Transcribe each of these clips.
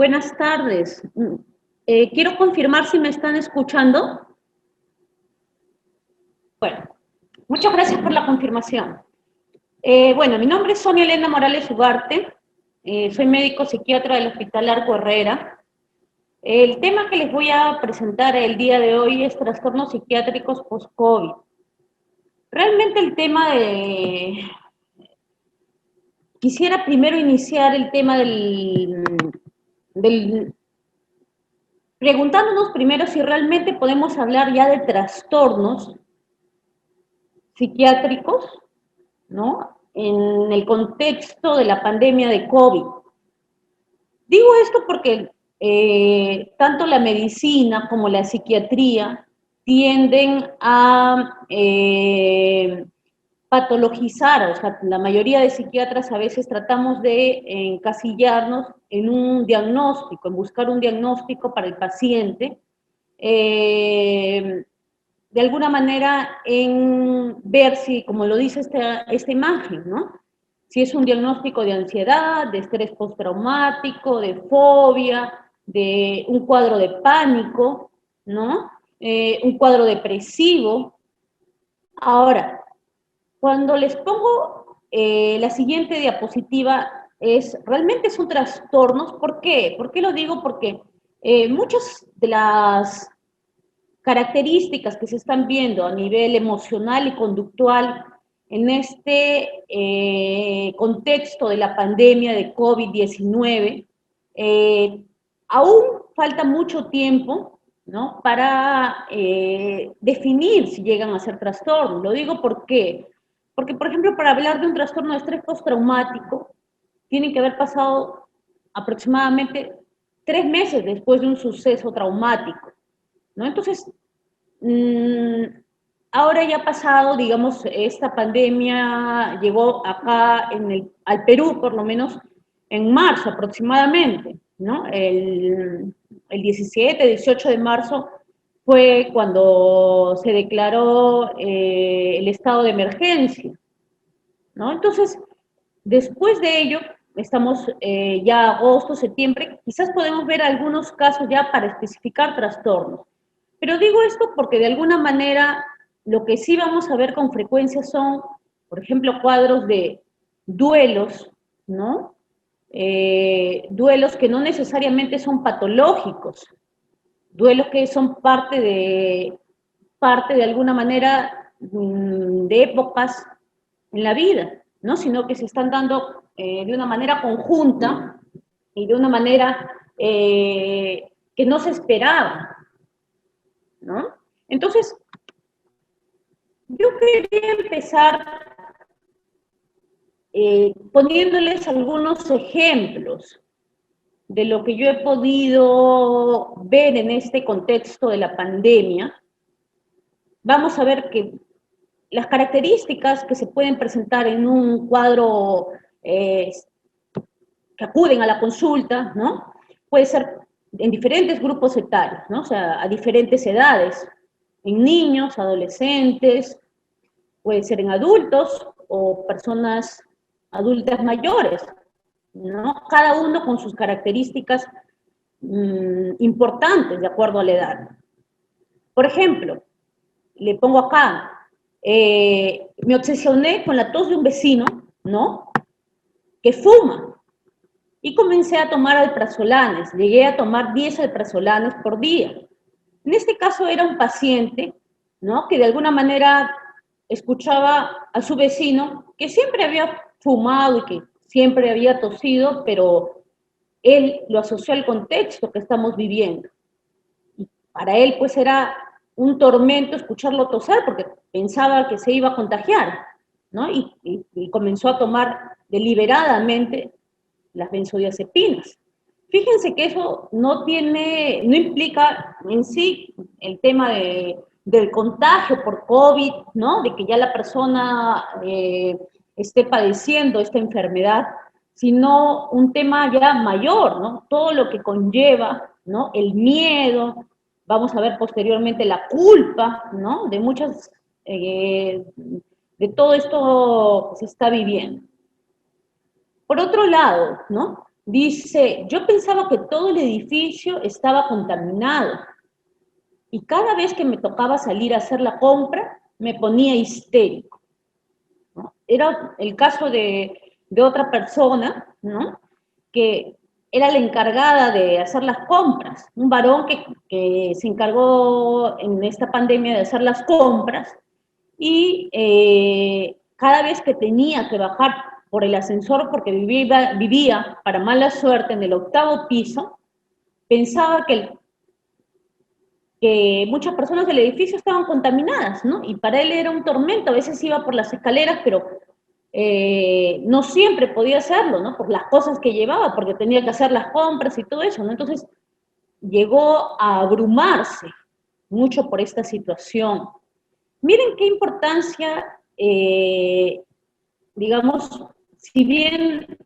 Buenas tardes. Quiero confirmar si me están escuchando. Bueno, muchas gracias por la confirmación. Bueno, mi nombre es Sonia Elena Morales Ugarte. Soy médico psiquiatra del Hospital Arco Herrera. El tema que les voy a presentar el día de hoy es trastornos psiquiátricos post-COVID. Realmente el tema de... Quisiera primero iniciar el tema del preguntándonos primero si realmente podemos hablar ya de trastornos psiquiátricos, ¿no? En el contexto de la pandemia de COVID. Digo esto porque tanto la medicina como la psiquiatría tienden a patologizar, o sea, la mayoría de psiquiatras a veces tratamos de encasillarnos en un diagnóstico, en buscar un diagnóstico para el paciente, de alguna manera en ver si, como lo dice esta imagen, ¿no? Si es un diagnóstico de ansiedad, de estrés postraumático, de fobia, de un cuadro de pánico, ¿no? Un cuadro depresivo. Ahora, cuando les pongo la siguiente diapositiva, realmente son trastornos. ¿Por qué? ¿Por qué lo digo? Porque muchas de las características que se están viendo a nivel emocional y conductual en este contexto de la pandemia de COVID-19, aún falta mucho tiempo, ¿no?, para definir si llegan a ser trastornos. Lo digo porque, por ejemplo, para hablar de un trastorno de estrés postraumático, tienen que haber pasado aproximadamente 3 meses después de un suceso traumático, ¿no? Entonces, ahora ya ha pasado, digamos, esta pandemia llegó acá al Perú, por lo menos, en marzo aproximadamente, ¿no? El 17, 18 de marzo fue cuando se declaró el estado de emergencia, ¿no? Entonces, después de ello, estamos ya agosto, septiembre, quizás podemos ver algunos casos ya para especificar trastornos. Pero digo esto porque de alguna manera lo que sí vamos a ver con frecuencia son, por ejemplo, cuadros de duelos, ¿no? Duelos que no necesariamente son patológicos, duelos que son parte de alguna manera de épocas en la vida, ¿no? Sino que se están dando de una manera conjunta y de una manera que no se esperaba, ¿no? Entonces, yo quería empezar poniéndoles algunos ejemplos de lo que yo he podido ver en este contexto de la pandemia. Vamos a ver que las características que se pueden presentar en un cuadro que acuden a la consulta, ¿no? Puede ser en diferentes grupos etarios, ¿no? O sea, a diferentes edades, en niños, adolescentes, puede ser en adultos o personas adultas mayores, ¿no? Cada uno con sus características importantes de acuerdo a la edad. Por ejemplo, le pongo acá, me obsesioné con la tos de un vecino, ¿no?, que fuma, y comencé a tomar alprazolanes, llegué a tomar 10 alprazolanes por día. En este caso era un paciente, ¿no?, que de alguna manera escuchaba a su vecino que siempre había fumado y que siempre había tosido, pero él lo asoció al contexto que estamos viviendo. Y para él, pues, era un tormento escucharlo toser porque pensaba que se iba a contagiar, ¿no? Y comenzó a tomar deliberadamente las benzodiazepinas. Fíjense que eso no implica en sí el tema del contagio por COVID, ¿no? De que ya la persona esté padeciendo esta enfermedad, sino un tema ya mayor, ¿no? Todo lo que conlleva, ¿no? El miedo, vamos a ver posteriormente la culpa, ¿no? De todo esto que se está viviendo. Por otro lado, ¿no?, Dice, yo pensaba que todo el edificio estaba contaminado y cada vez que me tocaba salir a hacer la compra, me ponía histérico, ¿no? Era el caso de otra persona, ¿no? Que era la encargada de hacer las compras, un varón que se encargó en esta pandemia de hacer las compras y cada vez que tenía que bajar por el ascensor, porque vivía para mala suerte en el 8º piso, pensaba que muchas personas del edificio estaban contaminadas, ¿no? Y para él era un tormento, a veces iba por las escaleras, pero no siempre podía hacerlo, ¿no? Por las cosas que llevaba, porque tenía que hacer las compras y todo eso, ¿no? Entonces llegó a abrumarse mucho por esta situación. Miren qué importancia, digamos, si bien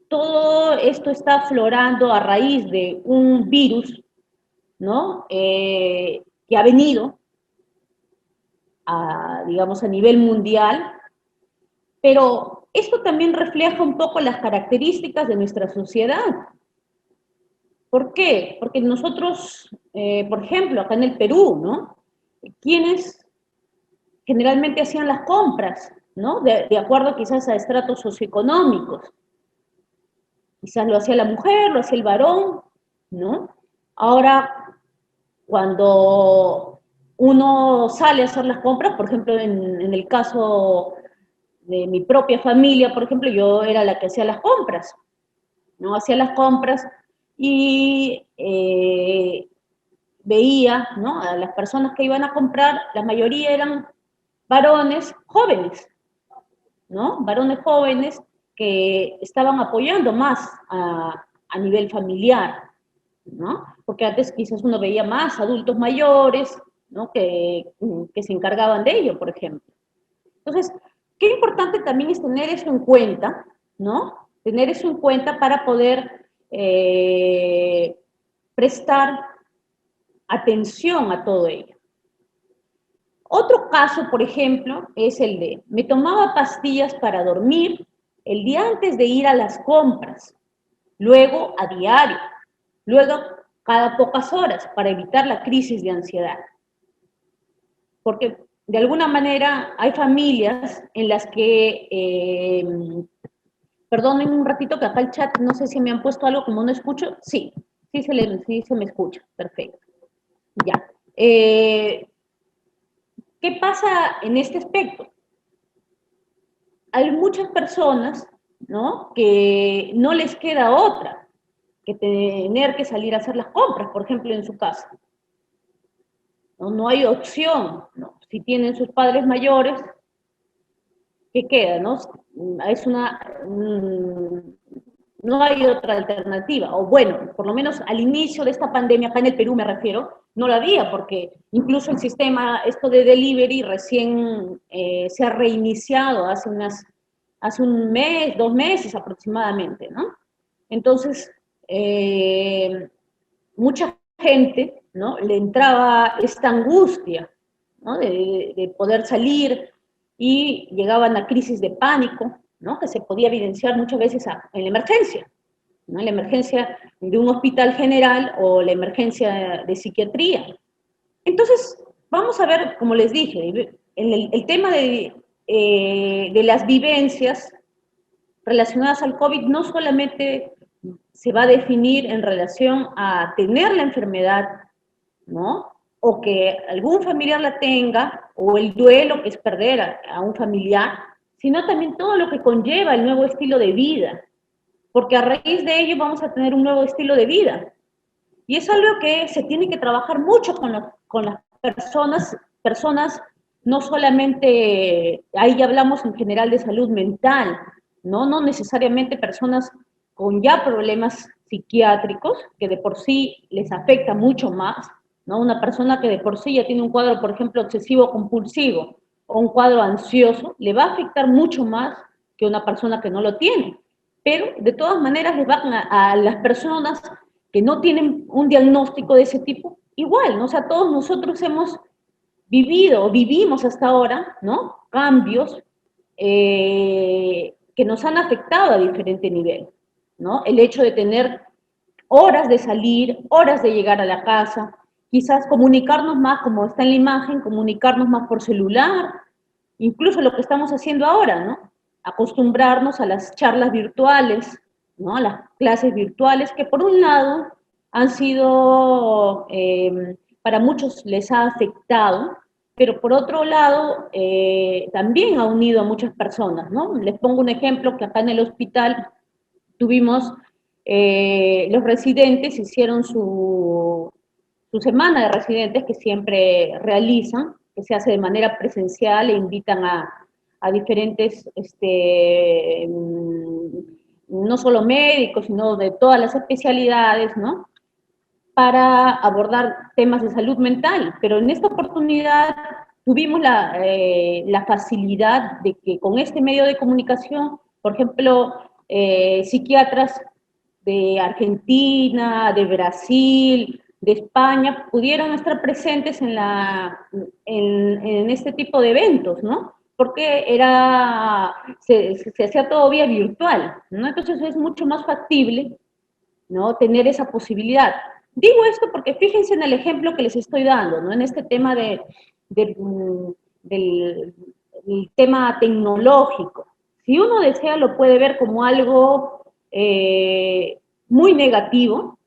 todo esto está aflorando a raíz de un virus, ¿no? Que ha venido, digamos, a nivel mundial, pero esto también refleja un poco las características de nuestra sociedad. ¿Por qué? Porque nosotros, por ejemplo, acá en el Perú, ¿no? ¿Quiénes generalmente hacían las compras, ¿no? De acuerdo quizás a estratos socioeconómicos? Quizás lo hacía la mujer, lo hacía el varón, ¿no? Ahora, cuando uno sale a hacer las compras, por ejemplo, en el caso de mi propia familia, por ejemplo, yo era la que hacía las compras, ¿no? Hacía las compras y veía, ¿no? A las personas que iban a comprar, la mayoría eran varones jóvenes, ¿no? Varones jóvenes que estaban apoyando más a nivel familiar, ¿no? Porque antes quizás uno veía más adultos mayores, ¿no? Que se encargaban de ello, por ejemplo. Entonces, qué importante también es tener eso en cuenta, ¿no? Tener eso en cuenta para poder prestar atención a todo ello. Otro caso, por ejemplo, es el de, me tomaba pastillas para dormir el día antes de ir a las compras, luego a diario, luego cada pocas horas para evitar la crisis de ansiedad. Porque de alguna manera hay familias en las que, perdonen un ratito que acá el chat, no sé si me han puesto algo como no escucho, sí se me escucha, perfecto, ya. ¿Qué pasa en este aspecto? Hay muchas personas, ¿no? Que no les queda otra que tener que salir a hacer las compras, por ejemplo, en su casa. No hay opción, ¿no? Si tienen sus padres mayores, ¿qué queda, no? Es una, no hay otra alternativa, o bueno, por lo menos al inicio de esta pandemia, acá en el Perú me refiero, no la había, porque incluso el sistema, esto de delivery, recién se ha reiniciado hace un mes, 2 meses aproximadamente, ¿no? Entonces, mucha gente, ¿no? Le entraba esta angustia, ¿no? De poder salir y llegaban a crisis de pánico, ¿no? Que se podía evidenciar muchas veces en la emergencia, ¿no? En la emergencia de un hospital general o la emergencia de psiquiatría. Entonces, vamos a ver, como les dije, el tema de las vivencias relacionadas al COVID no solamente se va a definir en relación a tener la enfermedad, ¿no? O que algún familiar la tenga, o el duelo que es perder a un familiar, sino también todo lo que conlleva el nuevo estilo de vida, porque a raíz de ello vamos a tener un nuevo estilo de vida. Y es algo que se tiene que trabajar mucho con las personas, no solamente, ahí ya hablamos en general de salud mental, no necesariamente personas con ya problemas psiquiátricos, que de por sí les afecta mucho más, ¿no? Una persona que de por sí ya tiene un cuadro, por ejemplo, obsesivo compulsivo o un cuadro ansioso, le va a afectar mucho más que una persona que no lo tiene. Pero de todas maneras les van a las personas que no tienen un diagnóstico de ese tipo, igual, ¿no? O sea, todos nosotros hemos vivido o vivimos hasta ahora, ¿no? Cambios que nos han afectado a diferente nivel. ¿no? El hecho de tener horas de salir, horas de llegar a la casa, quizás comunicarnos más, como está en la imagen, comunicarnos más por celular, incluso lo que estamos haciendo ahora, ¿no? Acostumbrarnos a las charlas virtuales, ¿no? A las clases virtuales, que por un lado han sido, para muchos les ha afectado, pero por otro lado también ha unido a muchas personas, ¿no? Les pongo un ejemplo que acá en el hospital tuvimos, los residentes hicieron su semana de residentes que siempre realizan, que se hace de manera presencial e invitan a diferentes, no solo médicos, sino de todas las especialidades, ¿no? Para abordar temas de salud mental, pero en esta oportunidad tuvimos la facilidad de que con este medio de comunicación, por ejemplo, psiquiatras de Argentina, de Brasil, de España, pudieron estar presentes en este tipo de eventos, ¿no? Porque se hacía todo vía virtual, ¿no? Entonces es mucho más factible, ¿no? Tener esa posibilidad. Digo esto porque fíjense en el ejemplo que les estoy dando, ¿no? En este tema del tema tecnológico. Si uno desea, lo puede ver como algo muy negativo,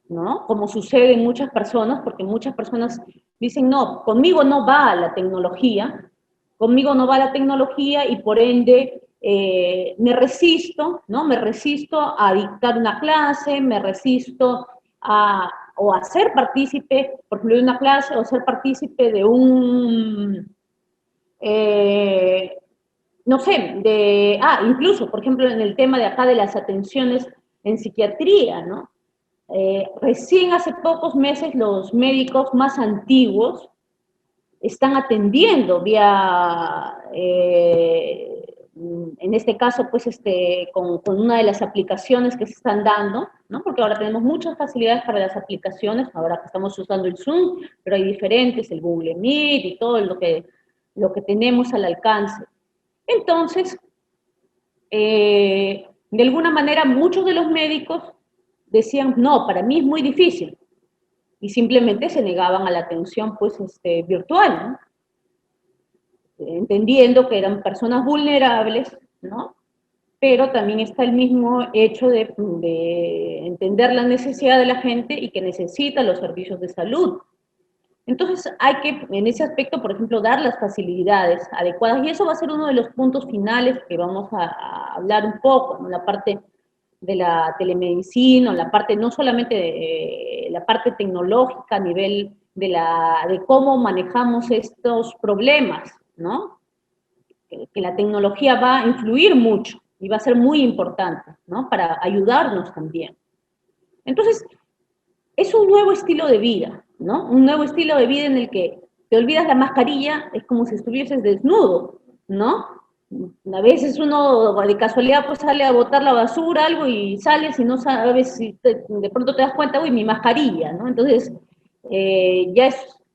¿no? Como sucede en muchas personas, porque muchas personas dicen, no, conmigo no va la tecnología, conmigo no va la tecnología y por ende me resisto, ¿no? Me resisto a dictar una clase, me resisto o a ser partícipe, por ejemplo, de una clase o ser partícipe de eh, no sé, incluso, por ejemplo, en el tema de acá de las atenciones en psiquiatría, ¿no? Recién hace pocos meses los médicos más antiguos están atendiendo vía, en este caso, pues, con una de las aplicaciones que se están dando, ¿no? Porque ahora tenemos muchas facilidades para las aplicaciones, ahora que estamos usando el Zoom, pero hay diferentes, el Google Meet y todo lo que tenemos al alcance. Entonces, de alguna manera, muchos de los médicos decían, no, para mí es muy difícil, y simplemente se negaban a la atención, pues, virtual, ¿no? Entendiendo que eran personas vulnerables, ¿no? Pero también está el mismo hecho de entender la necesidad de la gente y que necesita los servicios de salud. Entonces hay que, en ese aspecto, por ejemplo, dar las facilidades adecuadas, y eso va a ser uno de los puntos finales que vamos a hablar un poco, ¿no? La parte de la telemedicina, la parte no solamente de la parte tecnológica a nivel de cómo manejamos estos problemas, ¿no? Que la tecnología va a influir mucho y va a ser muy importante, ¿no? Para ayudarnos también. Entonces, es un nuevo estilo de vida, ¿no? Un nuevo estilo de vida en el que te olvidas la mascarilla, es como si estuvieses desnudo, ¿no? A veces uno de casualidad pues sale a botar la basura, algo, y sales y no sabes si de pronto te das cuenta, uy, mi mascarilla, ¿no? Entonces,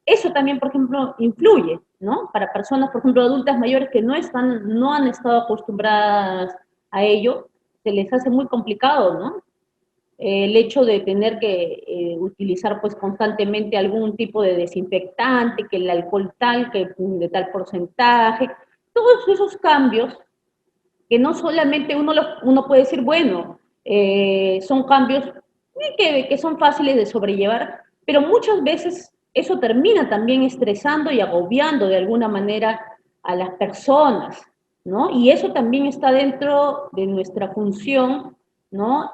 eso también, por ejemplo, influye, ¿no? Para personas, por ejemplo, adultas mayores que no han estado acostumbradas a ello, se les hace muy complicado, ¿no? El hecho de tener que utilizar pues constantemente algún tipo de desinfectante, que el alcohol tal, que de tal porcentaje, todos esos cambios que no solamente uno puede decir, bueno, son cambios que son fáciles de sobrellevar, pero muchas veces eso termina también estresando y agobiando de alguna manera a las personas, ¿no? Y eso también está dentro de nuestra función, ¿no?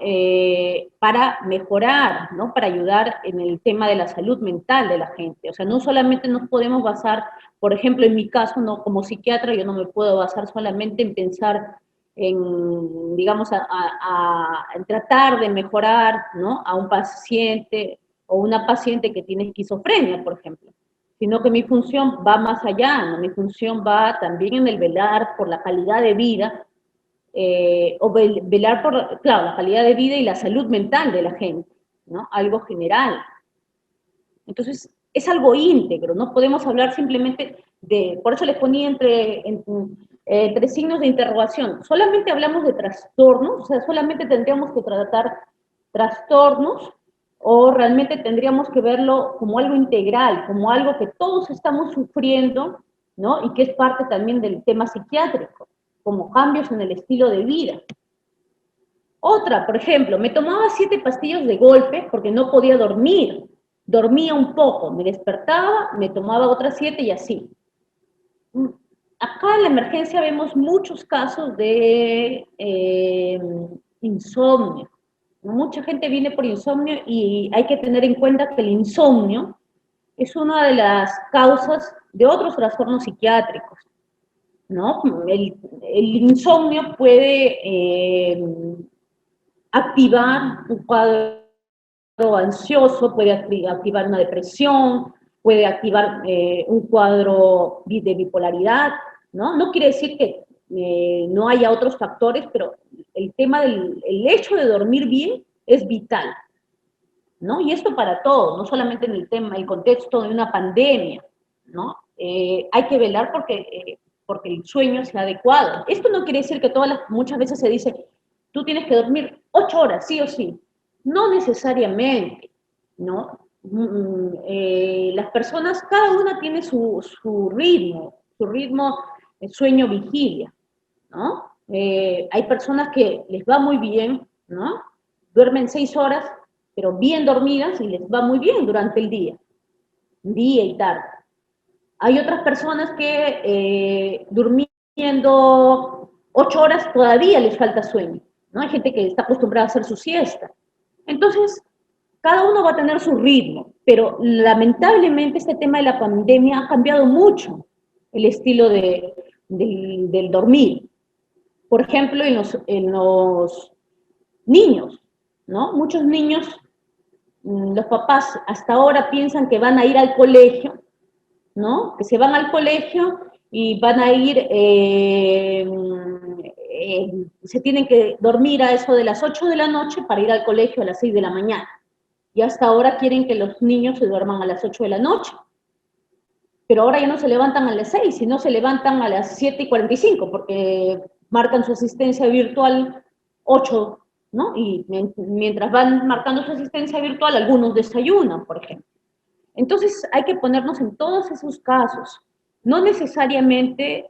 Para mejorar, ¿no? Para ayudar en el tema de la salud mental de la gente. O sea, no solamente nos podemos basar, por ejemplo, en mi caso, no, como psiquiatra, yo no me puedo basar solamente en pensar en, digamos, en tratar de mejorar, ¿no? A un paciente o una paciente que tiene esquizofrenia, por ejemplo, sino que mi función va más allá, ¿no? Mi función va también en el velar por la calidad de vida, o velar por, claro, la calidad de vida y la salud mental de la gente, ¿no? Algo general. Entonces, es algo íntegro, no podemos hablar simplemente por eso les ponía entre signos de interrogación. Solamente hablamos de trastornos, o sea, solamente tendríamos que tratar trastornos, o realmente tendríamos que verlo como algo integral, como algo que todos estamos sufriendo, ¿no? Y que es parte también del tema psiquiátrico, como cambios en el estilo de vida. Otra, por ejemplo, me tomaba 7 pastillas de golpe porque no podía dormir. Dormía un poco, me despertaba, me tomaba otras 7 y así. Acá en la emergencia vemos muchos casos de insomnio. Mucha gente viene por insomnio y hay que tener en cuenta que el insomnio es una de las causas de otros trastornos psiquiátricos, ¿no? El insomnio puede activar un cuadro ansioso, puede activar una depresión, puede activar un cuadro de bipolaridad, ¿no? No quiere decir que no haya otros factores, pero el tema el hecho de dormir bien es vital, ¿no? Y esto para todo, no solamente en el tema, el contexto de una pandemia, ¿no? Hay que velar porque el sueño sea adecuado. Esto no quiere decir que muchas veces se dice, tú tienes que dormir 8 horas, sí o sí. No necesariamente, ¿no? Las personas, cada una tiene su ritmo de sueño-vigilia, ¿no? Hay personas que les va muy bien, ¿no? Duermen 6 horas, pero bien dormidas y les va muy bien durante el día y tarde. Hay otras personas que durmiendo 8 horas todavía les falta sueño, ¿no? Hay gente que está acostumbrada a hacer su siesta. Entonces, cada uno va a tener su ritmo, pero lamentablemente este tema de la pandemia ha cambiado mucho el estilo del dormir. Por ejemplo, en los niños, ¿no? Muchos niños, los papás hasta ahora piensan que van a ir al colegio, ¿no? Que se van al colegio y van a ir, se tienen que dormir a eso de las 8 de la noche para ir al colegio a las 6 de la mañana. Y hasta ahora quieren que los niños se duerman a las 8 de la noche. Pero ahora ya no se levantan a las 6, sino se levantan a las 7:45, porque marcan su asistencia virtual 8, ¿no? Y mientras van marcando su asistencia virtual, algunos desayunan, por ejemplo. Entonces hay que ponernos en todos esos casos. No necesariamente,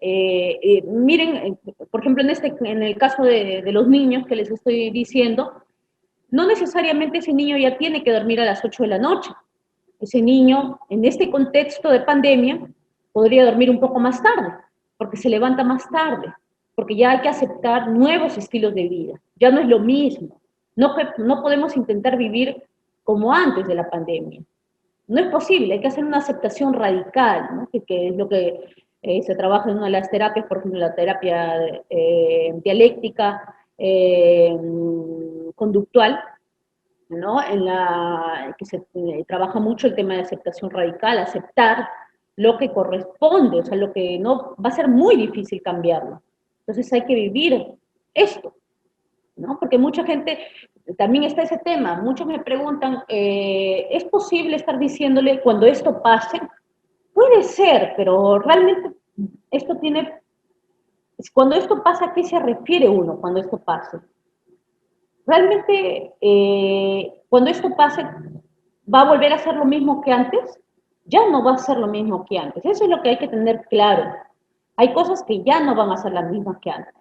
miren, por ejemplo, en el caso de los niños que les estoy diciendo, no necesariamente ese niño ya tiene que dormir a las 8 de la noche. Ese niño, en este contexto de pandemia, podría dormir un poco más tarde, porque se levanta más tarde, porque ya hay que aceptar nuevos estilos de vida. Ya no es lo mismo. No podemos intentar vivir como antes de la pandemia. No es posible, hay que hacer una aceptación radical, ¿no? Que es lo que se trabaja en una de las terapias, por ejemplo, la terapia dialéctica conductual, ¿no? En la que se trabaja mucho el tema de aceptación radical, aceptar lo que corresponde, o sea, lo que no va a ser muy difícil cambiarlo. Entonces hay que vivir esto, ¿no? Porque mucha gente, también está ese tema, muchos me preguntan, ¿es posible estar diciéndole cuando esto pase? Puede ser, pero realmente esto tiene, cuando esto pasa, ¿a qué se refiere uno cuando esto pase? Realmente, cuando esto pase, ¿va a volver a ser lo mismo que antes? Ya no va a ser lo mismo que antes. Eso es lo que hay que tener claro. Hay cosas que ya no van a ser las mismas que antes,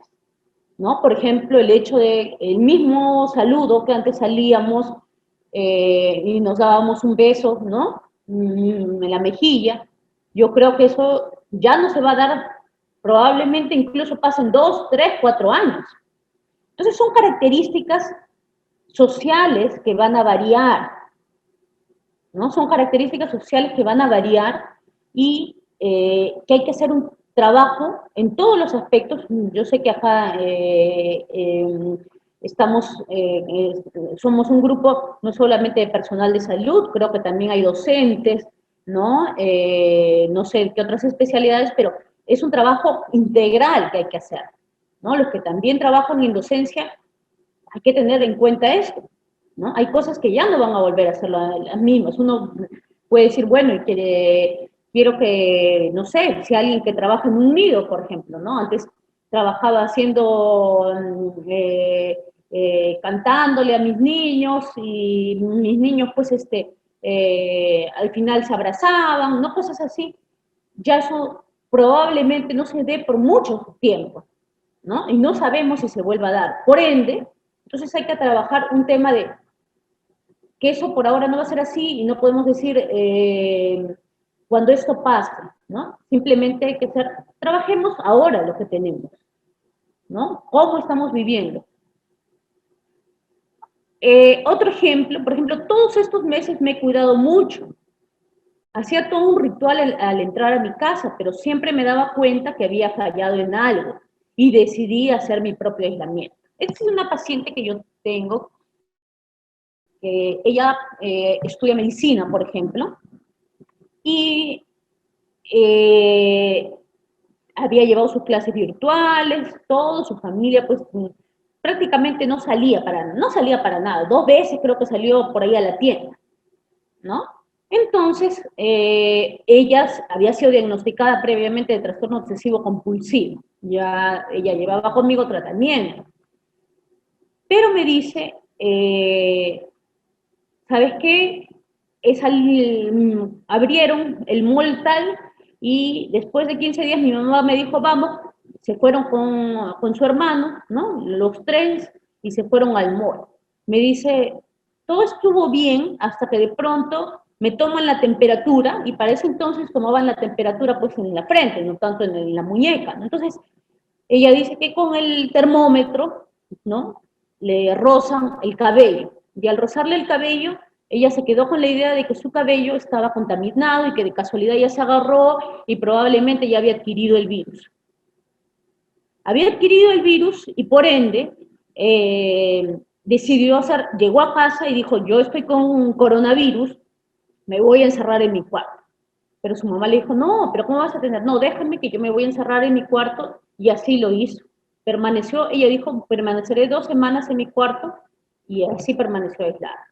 ¿no? Por ejemplo, el hecho de el mismo saludo que antes salíamos y nos dábamos un beso, ¿no? En la mejilla. Yo creo que eso ya no se va a dar, probablemente incluso pasen 2, 3, 4 años. Entonces son características sociales que van a variar, ¿no? Son características sociales que van a variar y que hay que hacer un trabajo en todos los aspectos. Yo sé que acá somos un grupo no solamente de personal de salud, creo que también hay docentes, ¿no? No sé qué otras especialidades, pero es un trabajo integral que hay que hacer, ¿no? Los que también trabajan en docencia, hay que tener en cuenta esto, ¿no? Hay cosas que ya no van a volver a ser las mismas. Uno puede decir, bueno, quiero que, no sé, si alguien que trabaja en un nido, por ejemplo, ¿no? Antes trabajaba haciendo, cantándole a mis niños, y mis niños pues al final se abrazaban, ¿no? Cosas así. Ya eso probablemente no se dé por mucho tiempo, ¿no? Y no sabemos si se vuelva a dar. Por ende, entonces hay que trabajar un tema de que eso por ahora no va a ser así y no podemos decir cuando esto pase, ¿no? Simplemente hay que ser, trabajemos ahora lo que tenemos, ¿no? ¿Cómo estamos viviendo? Otro ejemplo, por ejemplo, todos estos meses me he cuidado mucho. Hacía todo un ritual al entrar a mi casa, pero siempre me daba cuenta que había fallado en algo y decidí hacer mi propio aislamiento. Esta es una paciente que yo tengo, que ella estudia medicina, por ejemplo, y eh, había llevado sus clases virtuales, todo, su familia, pues prácticamente no salía para nada. 2 veces creo que salió por ahí a la tienda, ¿no? Entonces, ella había sido diagnosticada previamente de trastorno obsesivo compulsivo. Ya ella llevaba conmigo tratamiento. Pero me dice, ¿sabes qué? Abrieron el mall tal y después de 15 días mi mamá me dijo, vamos, se fueron con su hermano, ¿no? Los tres, y se fueron al mall. Me dice, todo estuvo bien hasta que de pronto me toman la temperatura, y para ese entonces tomaban la temperatura pues en la frente, no tanto en la muñeca, ¿no? Entonces, ella dice que con el termómetro, ¿no? Le rozan el cabello, y al rozarle el cabello, ella se quedó con la idea de que su cabello estaba contaminado y que de casualidad ya se agarró y probablemente ya había adquirido el virus. Había adquirido el virus y por ende decidió hacer, llegó a casa y dijo, yo estoy con un coronavirus, me voy a encerrar en mi cuarto. Pero su mamá le dijo, no, pero ¿cómo vas a tener? No, déjame que yo me voy a encerrar en mi cuarto, y así lo hizo. Permaneció, ella dijo, permaneceré 2 semanas en mi cuarto, y así permaneció aislada.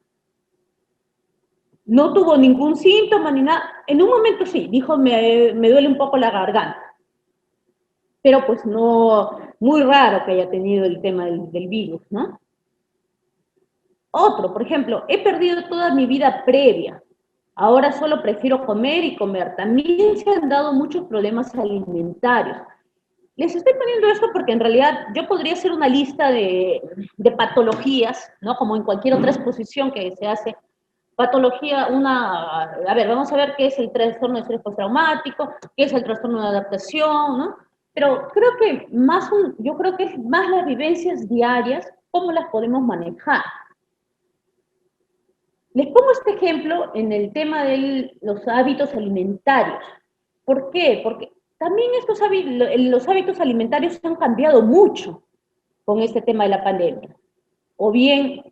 No tuvo ningún síntoma ni nada. En un momento sí, dijo, me duele un poco la garganta. Pero pues no, muy raro que haya tenido el tema del virus, ¿no? Otro, por ejemplo, he perdido toda mi vida previa. Ahora solo prefiero comer y comer. También se han dado muchos problemas alimentarios. Les estoy poniendo esto porque en realidad yo podría hacer una lista de patologías, ¿no? Como en cualquier otra exposición que se hace. Patología, a ver, vamos a ver qué es el trastorno de estrés postraumático, qué es el trastorno de adaptación, ¿no? Pero creo que yo creo que es más las vivencias diarias, cómo las podemos manejar. Les pongo este ejemplo en el tema de los hábitos alimentarios. ¿Por qué? Porque también los hábitos alimentarios han cambiado mucho con este tema de la pandemia. O bien,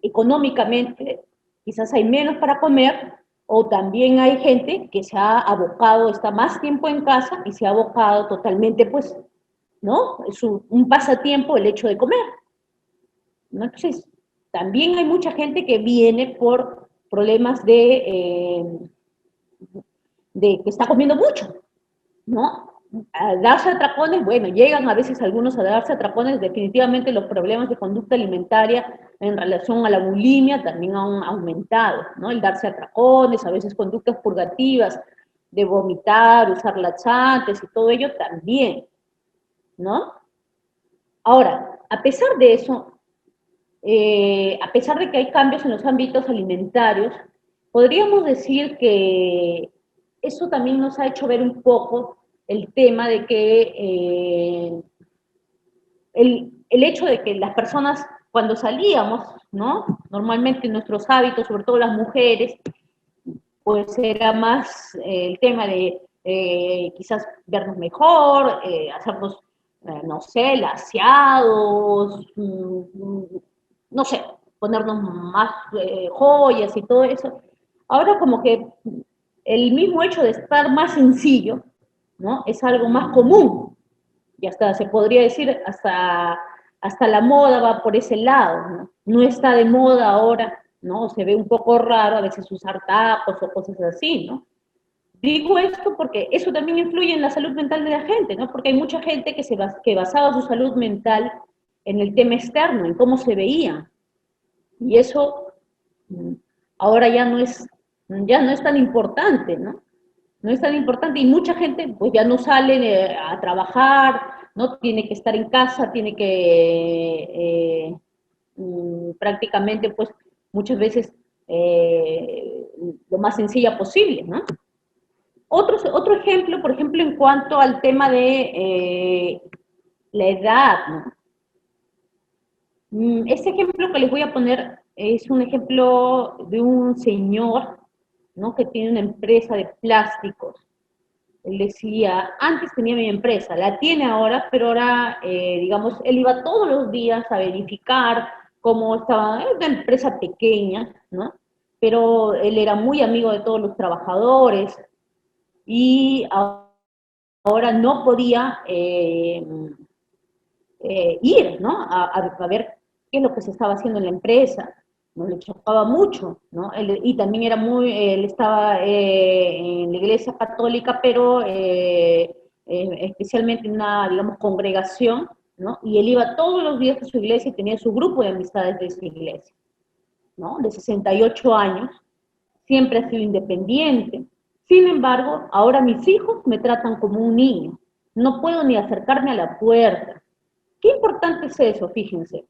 económicamente, quizás hay menos para comer, o también hay gente que se ha abocado, está más tiempo en casa y se ha abocado totalmente, pues, ¿no? Es un pasatiempo el hecho de comer, ¿no? Entonces, también hay mucha gente que viene por problemas de que está comiendo mucho, ¿no? A darse atracones, bueno, llegan a veces algunos a darse atracones, definitivamente los problemas de conducta alimentaria en relación a la bulimia también han aumentado, ¿no? El darse atracones, a veces conductas purgativas, de vomitar, usar laxantes y todo ello también, ¿no? Ahora, a pesar de eso, a pesar de que hay cambios en los ámbitos alimentarios, podríamos decir que eso también nos ha hecho ver un poco el tema de que el hecho de que las personas cuando salíamos, ¿no? Normalmente nuestros hábitos, sobre todo las mujeres, pues era más el tema de quizás vernos mejor, hacernos, no sé, laseados, no sé, ponernos más joyas y todo eso. Ahora como que el mismo hecho de estar más sencillo, ¿no? Es algo más común, y hasta se podría decir, hasta la moda va por ese lado, ¿no? No está de moda ahora, ¿no? Se ve un poco raro a veces usar tacos o cosas así, ¿no? Digo esto porque eso también influye en la salud mental de la gente, ¿no? Porque hay mucha gente que basaba su salud mental en el tema externo, en cómo se veía. Y eso ahora ya no es tan importante, ¿no? No es tan importante y mucha gente pues ya no sale a trabajar, ¿no? Tiene que estar en casa, tiene que prácticamente pues muchas veces lo más sencilla posible, ¿no? Otro ejemplo, por ejemplo, en cuanto al tema de la edad, ¿no? Este ejemplo que les voy a poner es un ejemplo de un señor, ¿no? Que tiene una empresa de plásticos. Él decía, antes tenía mi empresa, la tiene ahora, pero ahora, digamos, él iba todos los días a verificar cómo estaba, es una empresa pequeña, ¿no? Pero él era muy amigo de todos los trabajadores y ahora no podía ir, ¿no? A ver qué es lo que se estaba haciendo en la empresa, ¿no? Le chocaba mucho, ¿no? Y también era él estaba en la iglesia católica, pero especialmente en una, digamos, congregación, ¿no? Y él iba todos los días a su iglesia y tenía su grupo de amistades de esa iglesia, ¿no? De 68 años, siempre ha sido independiente. Sin embargo, ahora mis hijos me tratan como un niño. No puedo ni acercarme a la puerta. Qué importante es eso, fíjense.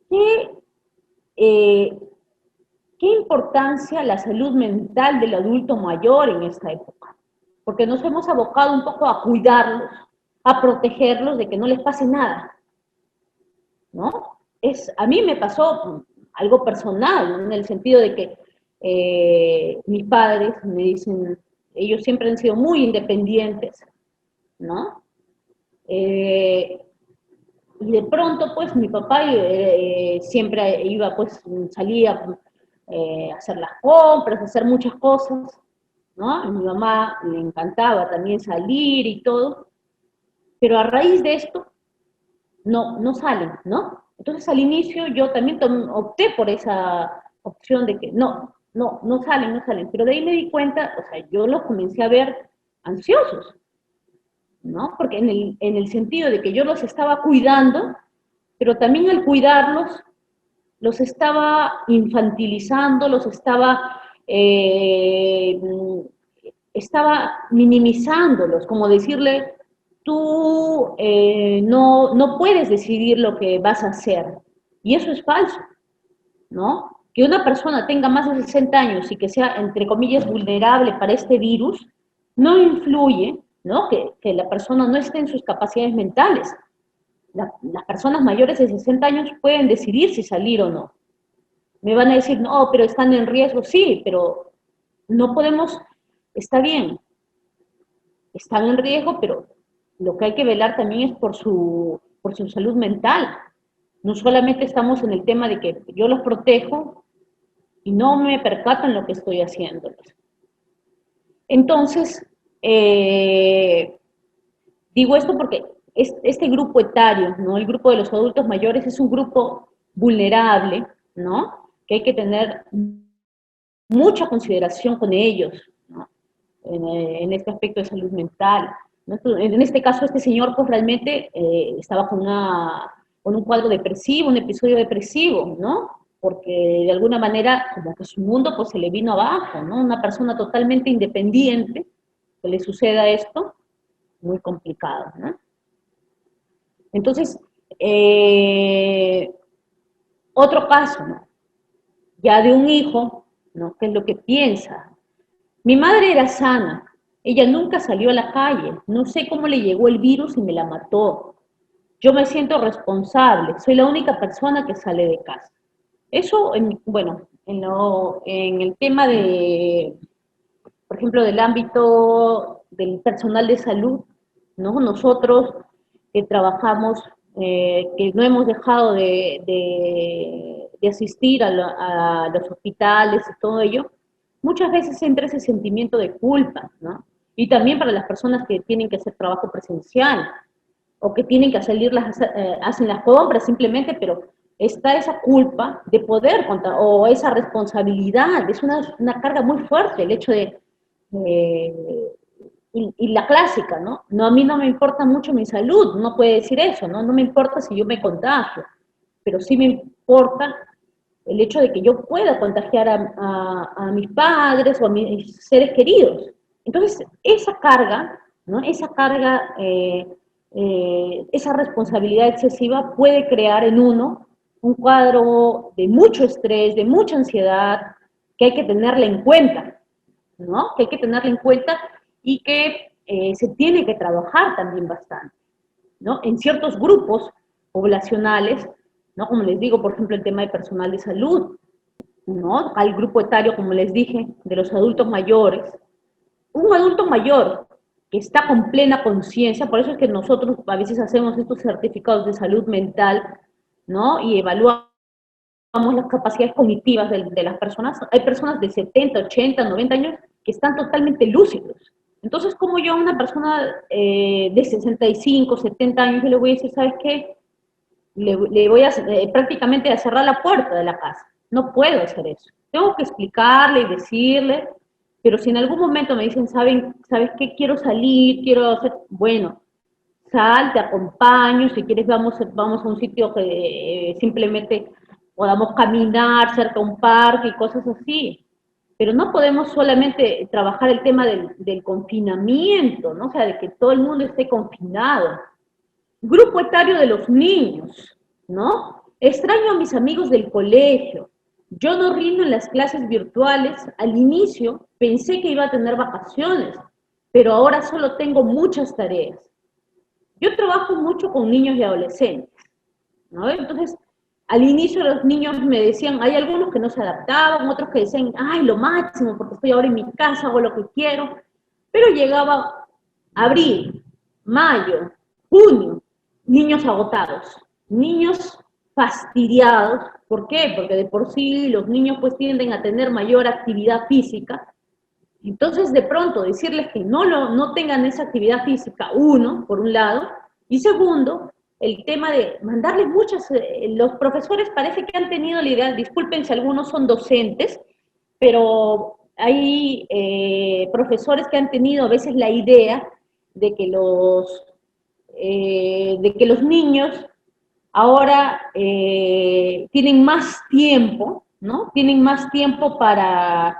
Qué, eh, qué importancia la salud mental del adulto mayor en esta época. Porque nos hemos abocado un poco a cuidarlos, a protegerlos de que no les pase nada, ¿no? A mí me pasó algo personal, ¿no? En el sentido de que mis padres me dicen, ellos siempre han sido muy independientes, ¿no? Eh, y de pronto, pues, mi papá siempre iba, pues, salía a hacer las compras, a hacer muchas cosas, ¿no? A mi mamá le encantaba también salir y todo, pero a raíz de esto, no salen, ¿no? Entonces, al inicio yo también opté por esa opción de que no salen, pero de ahí me di cuenta, o sea, yo los comencé a ver ansiosos, ¿no? Porque en el sentido de que yo los estaba cuidando, pero también al cuidarlos, los estaba infantilizando, estaba minimizándolos, como decirle, tú no puedes decidir lo que vas a hacer. Y eso es falso, ¿no? Que una persona tenga más de 60 años y que sea, entre comillas, vulnerable para este virus, no influye, ¿no? Que la persona no esté en sus capacidades mentales. Las personas mayores de 60 años pueden decidir si salir o no. Me van a decir, no, pero están en riesgo, sí, pero no podemos, está bien, están en riesgo, pero lo que hay que velar también es por su salud mental. No solamente estamos en el tema de que yo los protejo y no me percato en lo que estoy haciendo. Entonces, digo esto porque este grupo etario, ¿no? El grupo de los adultos mayores es un grupo vulnerable, ¿no? Que hay que tener mucha consideración con ellos, ¿no? En este aspecto de salud mental, ¿no? En este caso, este señor pues realmente estaba con un cuadro depresivo, un episodio depresivo, ¿no? Porque de alguna manera como que su mundo pues se le vino abajo, ¿no? Una persona totalmente independiente, que le suceda esto, muy complicado, ¿no? Entonces, otro caso, ¿no? Ya de un hijo, ¿no? ¿Qué es lo que piensa? Mi madre era sana, ella nunca salió a la calle, no sé cómo le llegó el virus y me la mató. Yo me siento responsable, soy la única persona que sale de casa. Eso, bueno, en el tema de, por ejemplo, del ámbito del personal de salud, ¿no? Nosotros que trabajamos, que no hemos dejado de asistir a los hospitales y todo ello, muchas veces entra ese sentimiento de culpa, ¿no? Y también para las personas que tienen que hacer trabajo presencial o que tienen que salir, hacen las compras simplemente, pero está esa culpa de poder contar, o esa responsabilidad, es una carga muy fuerte el hecho Eh, y la clásica, ¿no? No, a mí no me importa mucho mi salud, no puede decir eso, ¿no? No me importa si yo me contagio, pero sí me importa el hecho de que yo pueda contagiar a mis padres o a mis seres queridos. Entonces, esa carga, ¿no? Esa carga, esa responsabilidad excesiva puede crear en uno un cuadro de mucho estrés, de mucha ansiedad, que hay que tenerla en cuenta, ¿no? Que hay que tenerla en cuenta y que se tiene que trabajar también bastante, ¿no? En ciertos grupos poblacionales, ¿no? Como les digo, por ejemplo, el tema de personal de salud, ¿no? Al grupo etario, como les dije, de los adultos mayores. Un adulto mayor que está con plena conciencia, por eso es que nosotros a veces hacemos estos certificados de salud mental, ¿no? Y evaluamos las capacidades cognitivas de las personas. Hay personas de 70, 80, 90 años que están totalmente lúcidos. Entonces, como yo a una persona de 65, 70 años, yo le voy a decir, ¿sabes qué? Le voy a prácticamente a cerrar la puerta de la casa. No puedo hacer eso. Tengo que explicarle y decirle, pero si en algún momento me dicen, ¿sabes qué? Quiero salir, quiero hacer, bueno, sal, te acompaño, si quieres vamos a un sitio que simplemente podamos caminar cerca a un parque y cosas así. Pero no podemos solamente trabajar el tema del confinamiento, ¿no? O sea, de que todo el mundo esté confinado. Grupo etario de los niños, ¿no? Extraño a mis amigos del colegio. Yo no rindo en las clases virtuales. Al inicio pensé que iba a tener vacaciones, pero ahora solo tengo muchas tareas. Yo trabajo mucho con niños y adolescentes, ¿no? Entonces, al inicio los niños me decían, hay algunos que no se adaptaban, otros que decían, ay, lo máximo, porque estoy ahora en mi casa, hago lo que quiero. Pero llegaba abril, mayo, junio, niños agotados, niños fastidiados. ¿Por qué? Porque de por sí los niños pues tienden a tener mayor actividad física. Entonces, de pronto, decirles que no tengan esa actividad física, uno, por un lado, y segundo, el tema de mandarles muchas, los profesores parece que han tenido la idea, disculpen si algunos son docentes, pero hay profesores que han tenido a veces la idea de que los niños ahora tienen más tiempo, ¿no? Tienen más tiempo para,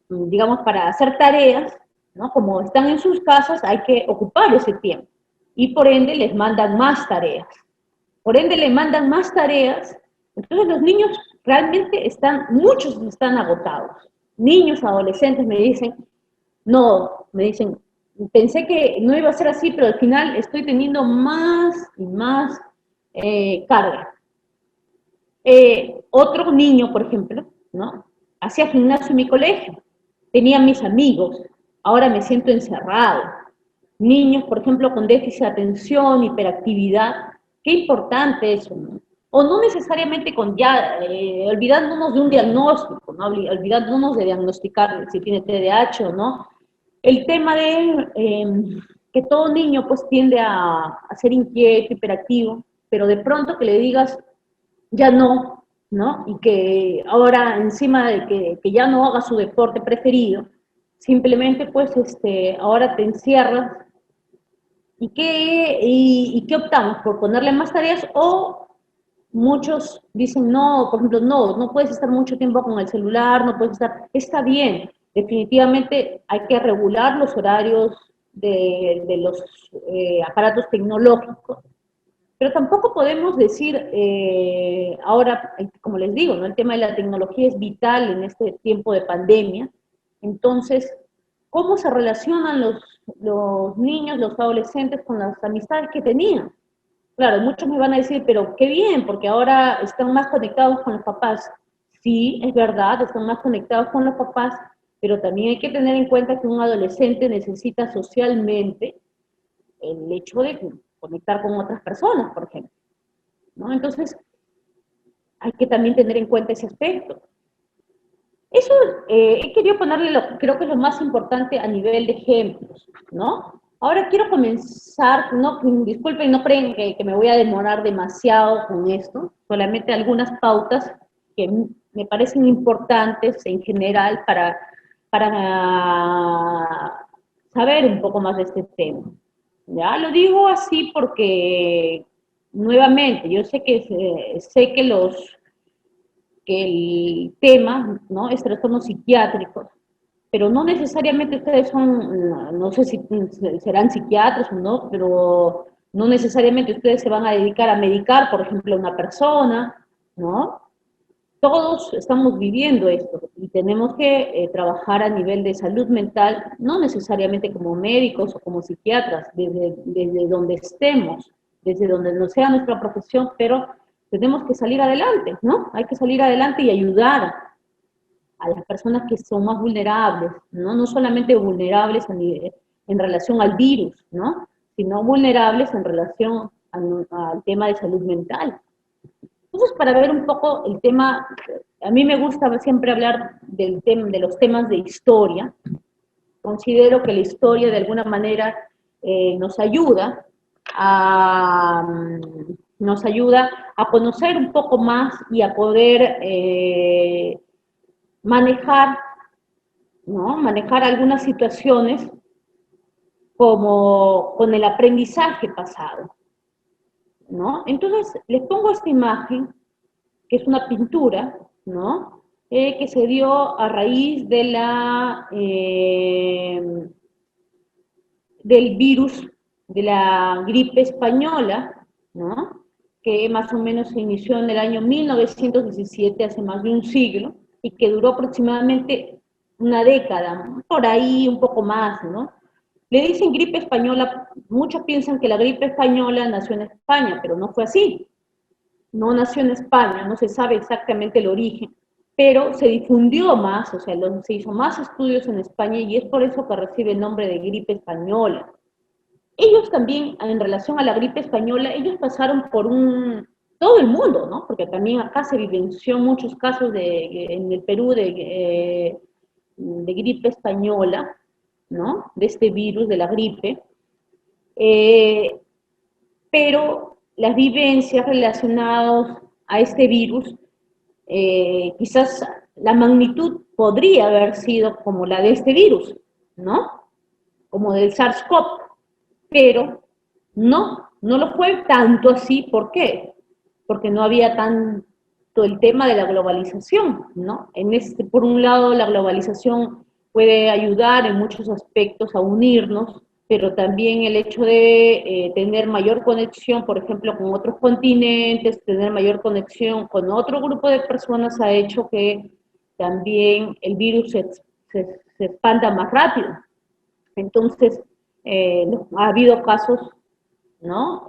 digamos, para hacer tareas, ¿no? Como están en sus casas, hay que ocupar ese tiempo. Y por ende les mandan más tareas. Por ende le mandan más tareas. Entonces los niños realmente muchos están agotados. Niños, adolescentes me dicen, no, me dicen, pensé que no iba a ser así, pero al final estoy teniendo más y más carga. Otro niño, por ejemplo, ¿no? Hacía gimnasio en mi colegio, tenía mis amigos, ahora me siento encerrado. Niños, por ejemplo, con déficit de atención, hiperactividad, qué importante eso, ¿no? O no necesariamente con ya, olvidándonos de un diagnóstico, ¿no? Olvidándonos de diagnosticar si tiene TDAH o no. El tema de que todo niño pues tiende a ser inquieto, hiperactivo, pero de pronto que le digas, ya no, ¿no? Y que ahora encima de que ya no haga su deporte preferido, simplemente pues ahora te encierras ¿y qué optamos? ¿Por ponerle más tareas o muchos dicen, no, por ejemplo, no puedes estar mucho tiempo con el celular, no puedes estar, está bien, definitivamente hay que regular los horarios de los aparatos tecnológicos, pero tampoco podemos decir, ahora, como les digo, ¿no? El tema de la tecnología es vital en este tiempo de pandemia. Entonces, ¿cómo se relacionan los niños, los adolescentes con las amistades que tenían? Claro, muchos me van a decir, pero qué bien, porque ahora están más conectados con los papás. Sí, es verdad, están más conectados con los papás, pero también hay que tener en cuenta que un adolescente necesita socialmente el hecho de conectar con otras personas, por ejemplo, ¿no? Entonces, hay que también tener en cuenta ese aspecto. Eso he querido ponerle, creo que es lo más importante a nivel de ejemplos, ¿no? Ahora quiero comenzar, no, disculpen, no creen que me voy a demorar demasiado con esto, solamente algunas pautas que me parecen importantes en general para saber un poco más de este tema. Ya lo digo así porque, nuevamente, yo sé que el tema, ¿no?, es trastornos psiquiátricos, pero no necesariamente ustedes son, no sé si serán psiquiatras o no, pero no necesariamente ustedes se van a dedicar a medicar, por ejemplo, a una persona, ¿no? Todos estamos viviendo esto y tenemos que trabajar a nivel de salud mental, no necesariamente como médicos o como psiquiatras, desde donde estemos, desde donde no sea nuestra profesión, pero tenemos que salir adelante, ¿no? Hay que salir adelante y ayudar a las personas que son más vulnerables, ¿no? No solamente vulnerables en relación al virus, ¿no? Sino vulnerables en relación al tema de salud mental. Entonces, para ver un poco el tema, a mí me gusta siempre hablar de los temas de historia. Considero que la historia de alguna manera nos ayuda a, nos ayuda a conocer un poco más y a poder manejar, ¿no?, manejar algunas situaciones como con el aprendizaje pasado, ¿no? Entonces, les pongo esta imagen, que es una pintura, ¿no?, que se dio a raíz de del virus de la gripe española, ¿no?, que más o menos se inició en el año 1917, hace más de un siglo, y que duró aproximadamente una década, por ahí un poco más, ¿no? Le dicen gripe española, muchos piensan que la gripe española nació en España, pero no fue así. No nació en España, no se sabe exactamente el origen, pero se difundió más, o sea, se hizo más estudios en España y es por eso que recibe el nombre de gripe española. Ellos también, en relación a la gripe española, ellos pasaron por todo el mundo, ¿no? Porque también acá se vivenció muchos casos en el Perú de gripe española, ¿no?, de este virus, de la gripe, eh, pero las vivencias relacionadas a este virus, quizás la magnitud podría haber sido como la de este virus, ¿no?, como del SARS-CoV, pero no lo fue tanto así. ¿Por qué? Porque no había tanto el tema de la globalización, ¿no? Por un lado, la globalización puede ayudar en muchos aspectos a unirnos, pero también el hecho de tener mayor conexión, por ejemplo, con otros continentes, tener mayor conexión con otro grupo de personas ha hecho que también el virus se expanda más rápido. Entonces, ha habido casos, ¿no?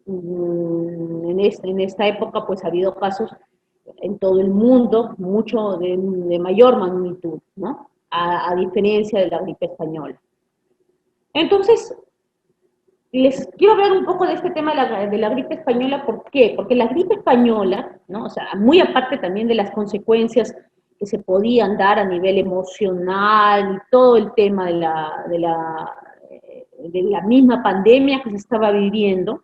En esta época, pues ha habido casos en todo el mundo, mucho de mayor magnitud, ¿no? A diferencia de la gripe española. Entonces, les quiero hablar un poco de este tema de la gripe española. ¿Por qué? Porque la gripe española, ¿no?, o sea, muy aparte también de las consecuencias que se podían dar a nivel emocional y todo el tema de la misma pandemia que se estaba viviendo,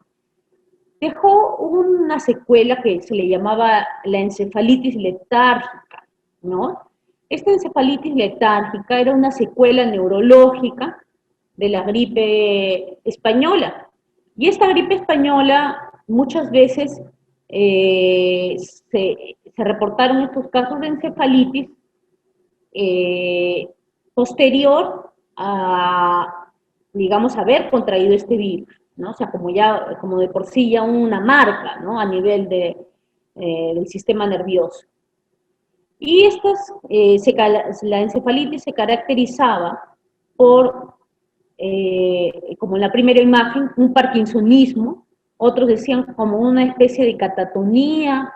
dejó una secuela que se le llamaba la encefalitis letárgica, ¿no? Esta encefalitis letárgica era una secuela neurológica de la gripe española. Y esta gripe española muchas veces se reportaron estos casos de encefalitis eh, posterior a, digamos, haber contraído este virus, ¿no? O sea, como de por sí ya una marca, ¿no?, a nivel del sistema nervioso. Y la encefalitis se caracterizaba por, como en la primera imagen, un parkinsonismo, otros decían como una especie de catatonía,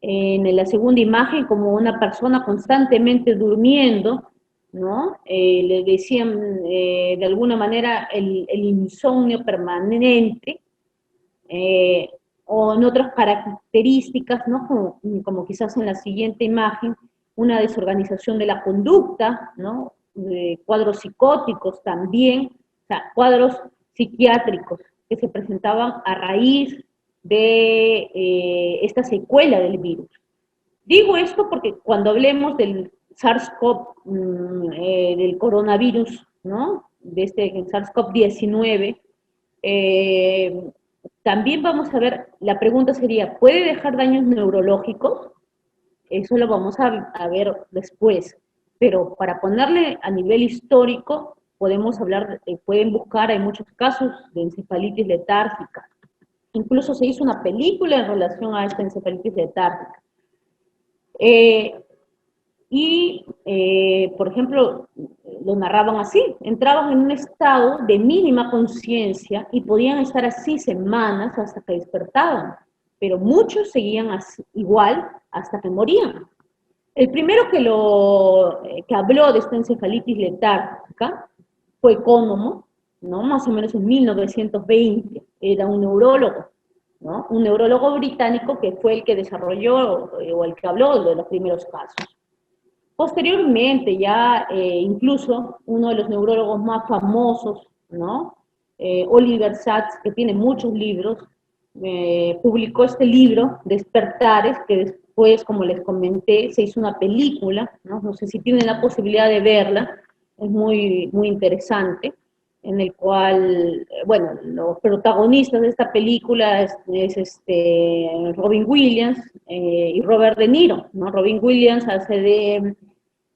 en la segunda imagen como una persona constantemente durmiendo, ¿no? Le decían de alguna manera el insomnio permanente, eh, o en otras características, ¿no?, como quizás en la siguiente imagen, una desorganización de la conducta, ¿no?, cuadros psicóticos también, o sea, cuadros psiquiátricos que se presentaban a raíz de esta secuela del virus. Digo esto porque cuando hablemos SARS-CoV, del coronavirus, ¿no? De este SARS-CoV-19, también vamos a ver, la pregunta sería, ¿puede dejar daños neurológicos? Eso lo vamos a ver después. Pero para ponerle a nivel histórico, podemos hablar, pueden buscar, hay muchos casos de encefalitis letárgica. Incluso se hizo una película en relación a esta encefalitis letárgica. Por ejemplo, lo narraban así, entraban en un estado de mínima conciencia y podían estar así semanas hasta que despertaban, pero muchos seguían así, igual hasta que morían. El primero que habló de esta encefalitis letárgica fue Ecónomo, ¿no? Más o menos en 1920, era un neurólogo, ¿no? Un neurólogo británico que fue el que desarrolló o el que habló de los primeros casos. Posteriormente, ya incluso uno de los neurólogos más famosos, ¿no? Oliver Sacks, que tiene muchos libros, publicó este libro, Despertares, que después, como les comenté, se hizo una película, ¿no? No sé si tienen la posibilidad de verla, es muy, muy interesante, en el cual, bueno, los protagonistas de esta película es Robin Williams y Robert De Niro, ¿no? Robin Williams hace de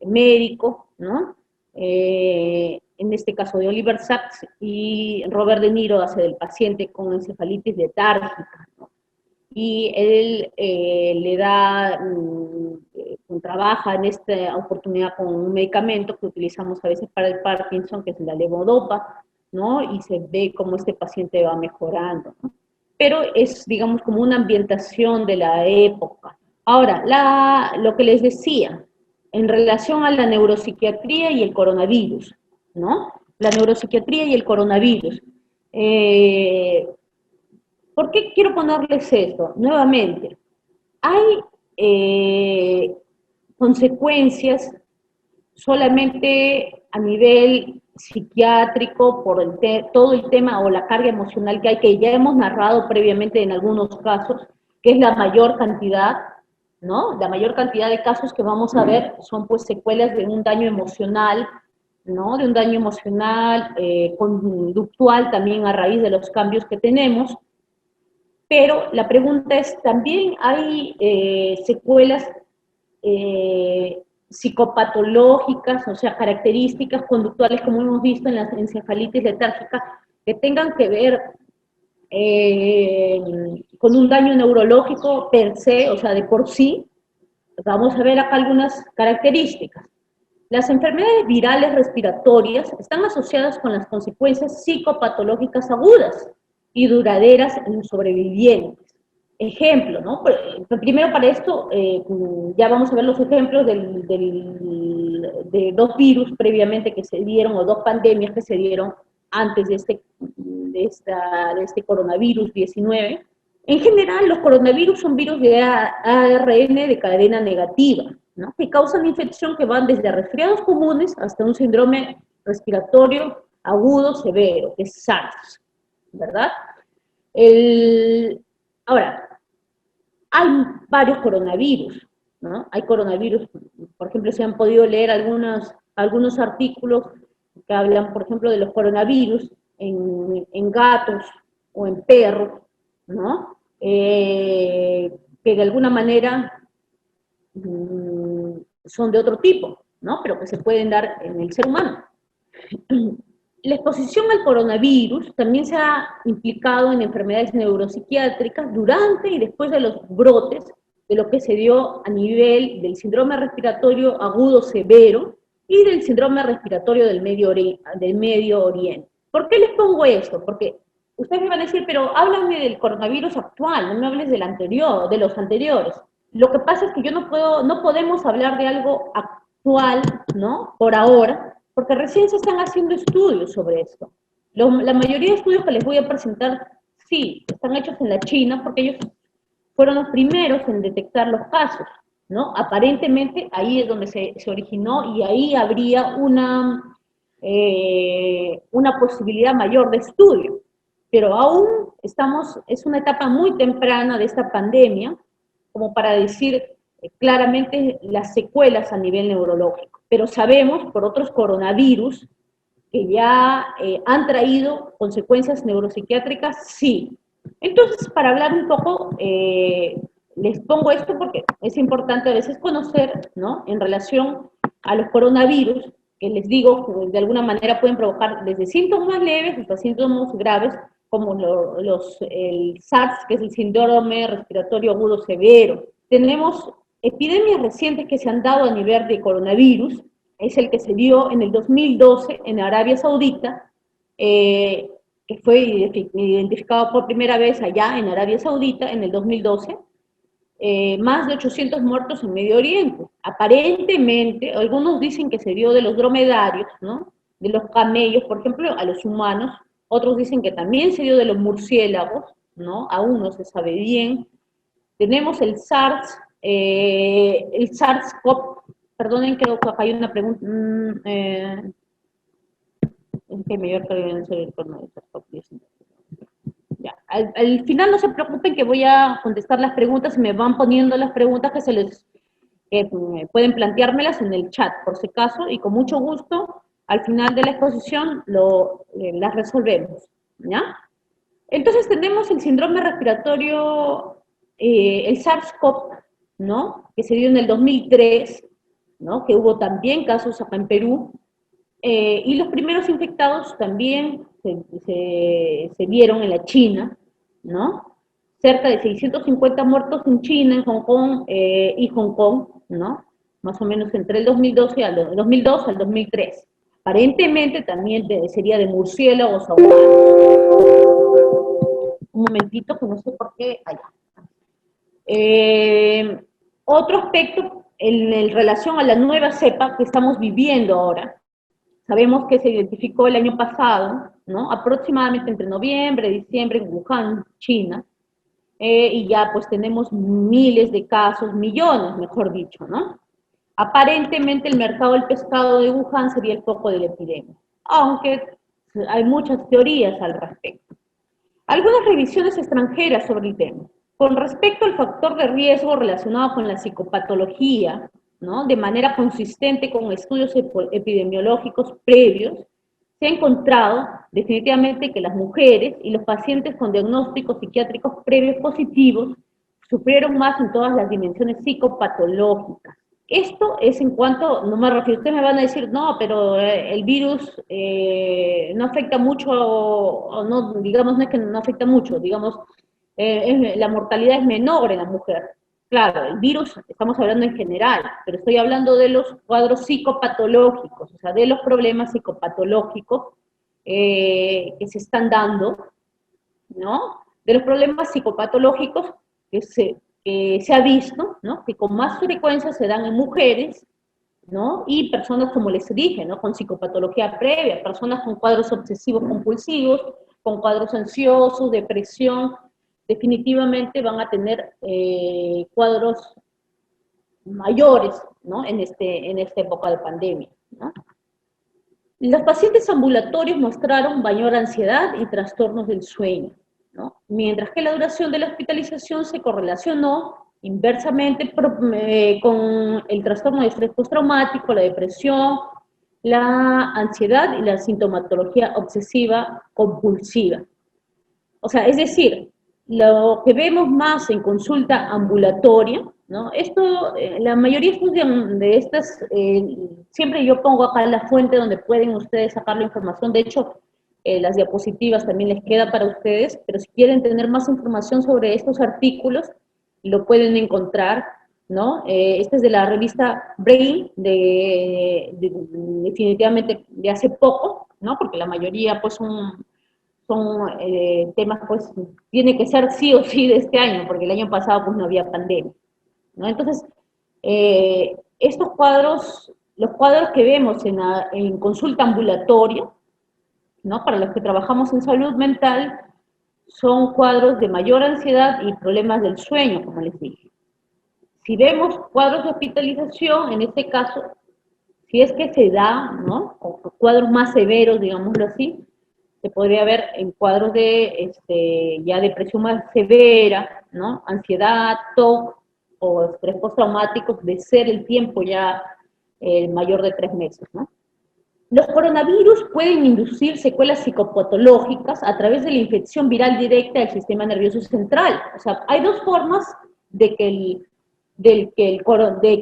médico, ¿no? En este caso de Oliver Sacks, y Robert De Niro hace del paciente con encefalitis letárgica, ¿no? Y él trabaja en esta oportunidad con un medicamento que utilizamos a veces para el Parkinson, que es la levodopa, ¿no? Y se ve cómo este paciente va mejorando, ¿no? Pero es, digamos, como una ambientación de la época. Ahora, lo que les decía, en relación a la neuropsiquiatría y el coronavirus, ¿no? La neuropsiquiatría y el coronavirus. ¿Por qué quiero ponerles esto? Nuevamente, hay consecuencias solamente a nivel psiquiátrico por todo el tema o la carga emocional que hay, que ya hemos narrado previamente en algunos casos, que es la mayor cantidad, ¿no? La mayor cantidad de casos que vamos a ver son pues secuelas de un daño emocional, ¿no? De un daño emocional, conductual también a raíz de los cambios que tenemos. Pero la pregunta es, ¿también hay secuelas psicopatológicas, o sea, características conductuales, como hemos visto en la encefalitis letárgica, que tengan que ver con un daño neurológico per se, o sea, de por sí? Vamos a ver acá algunas características. Las enfermedades virales respiratorias están asociadas con las consecuencias psicopatológicas agudas y duraderas en los sobrevivientes. Ejemplo, ¿no? Primero para esto, ya vamos a ver los ejemplos de dos virus previamente que se dieron, o dos pandemias que se dieron antes de este coronavirus 19. En general, los coronavirus son virus de ARN de cadena negativa, ¿no? Que causan infección que van desde resfriados comunes hasta un síndrome respiratorio agudo severo, que es SARS, ¿verdad? Ahora, hay varios coronavirus, ¿no? Hay coronavirus, por ejemplo, se han podido leer algunos artículos que hablan, por ejemplo, de los coronavirus en gatos o en perros, ¿no? Que de alguna manera son de otro tipo, ¿no? Pero que se pueden dar en el ser humano. La exposición al coronavirus también se ha implicado en enfermedades neuropsiquiátricas durante y después de los brotes de lo que se dio a nivel del síndrome respiratorio agudo severo y del síndrome respiratorio del Medio Oriente. ¿Por qué les pongo esto? Porque ustedes me van a decir, pero háblame del coronavirus actual, no me hables del anterior, de los anteriores. Lo que pasa es que no podemos hablar de algo actual, ¿no? Por ahora, porque recién se están haciendo estudios sobre esto. La mayoría de estudios que les voy a presentar, sí, están hechos en la China, porque ellos fueron los primeros en detectar los casos, ¿no? Aparentemente ahí es donde se originó y ahí habría una posibilidad mayor de estudio. Pero aún es una etapa muy temprana de esta pandemia, como para decir claramente las secuelas a nivel neurológico. Pero sabemos por otros coronavirus que ya han traído consecuencias neuropsiquiátricas, sí. Entonces, para hablar un poco, les pongo esto porque es importante a veces conocer, ¿no? En relación a los coronavirus, que les digo que de alguna manera pueden provocar desde síntomas leves hasta síntomas graves, como el SARS, que es el síndrome respiratorio agudo severo. Tenemos epidemias recientes que se han dado a nivel de coronavirus, es el que se dio en el 2012 en Arabia Saudita, que fue identificado por primera vez allá en Arabia Saudita en el 2012, más de 800 muertos en Medio Oriente. Aparentemente, algunos dicen que se dio de los dromedarios, ¿no? De los camellos, por ejemplo, a los humanos, otros dicen que también se dio de los murciélagos, ¿no? Aún no se sabe bien. Tenemos el SARS, el SARS-CoV, perdonen, creo que acá hay una pregunta, es que mayor prevención del SARS-CoV-19. Ya. Al final no se preocupen que voy a contestar las preguntas y me van poniendo las preguntas que se les pueden planteármelas en el chat, por si acaso, y con mucho gusto, al final de la exposición las resolvemos, ¿ya? Entonces tenemos el síndrome respiratorio, el SARS-CoV, ¿no? Que se dio en el 2003, ¿no? Que hubo también casos acá en Perú, y los primeros infectados también se vieron en la China, ¿no? Cerca de 650 muertos en China, en Hong Kong y Hong Kong, ¿no? Más o menos entre el 2002 al 2003. Aparentemente también sería de murciélagos a humanos. Un momentito, que no sé por qué. Allá. Otro aspecto en relación a la nueva cepa que estamos viviendo ahora. Sabemos que se identificó el año pasado, ¿no? Aproximadamente entre noviembre y diciembre en Wuhan, China, y ya pues tenemos miles de casos, millones, mejor dicho, ¿no? Aparentemente el mercado del pescado de Wuhan sería el foco de la epidemia, aunque hay muchas teorías al respecto. Algunas revisiones extranjeras sobre el tema. Con respecto al factor de riesgo relacionado con la psicopatología, ¿no? De manera consistente con estudios epidemiológicos previos, se ha encontrado definitivamente que las mujeres y los pacientes con diagnósticos psiquiátricos previos positivos sufrieron más en todas las dimensiones psicopatológicas. Esto es en cuanto, no me refiero, ustedes me van a decir, no, pero el virus no afecta mucho, o no, digamos, no es que no afecta mucho, digamos, la mortalidad es menor en la mujer. Claro, el virus, estamos hablando en general, pero estoy hablando de los cuadros psicopatológicos, o sea, de los problemas psicopatológicos que se están dando, ¿no? De los problemas psicopatológicos que se ha visto, ¿no? Que con más frecuencia se dan en mujeres, ¿no? Y personas, como les dije, ¿no? Con psicopatología previa, personas con cuadros obsesivos compulsivos, con cuadros ansiosos, depresión, definitivamente van a tener cuadros mayores, ¿no? En esta época de pandemia, ¿no? Los pacientes ambulatorios mostraron mayor ansiedad y trastornos del sueño, ¿no? Mientras que la duración de la hospitalización se correlacionó inversamente con el trastorno de estrés postraumático, la depresión, la ansiedad y la sintomatología obsesiva compulsiva. O sea, es decir, lo que vemos más en consulta ambulatoria, ¿no? Esto, la mayoría de estas, siempre yo pongo acá la fuente donde pueden ustedes sacar la información. De hecho, las diapositivas también les queda para ustedes, pero si quieren tener más información sobre estos artículos, lo pueden encontrar, ¿no? Este es de la revista Brain, definitivamente de hace poco, ¿no? Porque la mayoría pues son temas, pues, tiene que ser sí o sí de este año, porque el año pasado, pues, no había pandemia, ¿no? Entonces, estos cuadros, los cuadros que vemos en consulta ambulatoria, ¿no? Para los que trabajamos en salud mental, son cuadros de mayor ansiedad y problemas del sueño, como les dije. Si vemos cuadros de hospitalización, en este caso, si es que se da, ¿no? O cuadros más severos, digámoslo así, se podría ver en cuadros de ya depresión más severa, ¿no? Ansiedad, TOC, o estrés postraumático de ser el tiempo ya mayor de 3 meses, ¿no? Los coronavirus pueden inducir secuelas psicopatológicas a través de la infección viral directa del sistema nervioso central. O sea, hay dos formas de que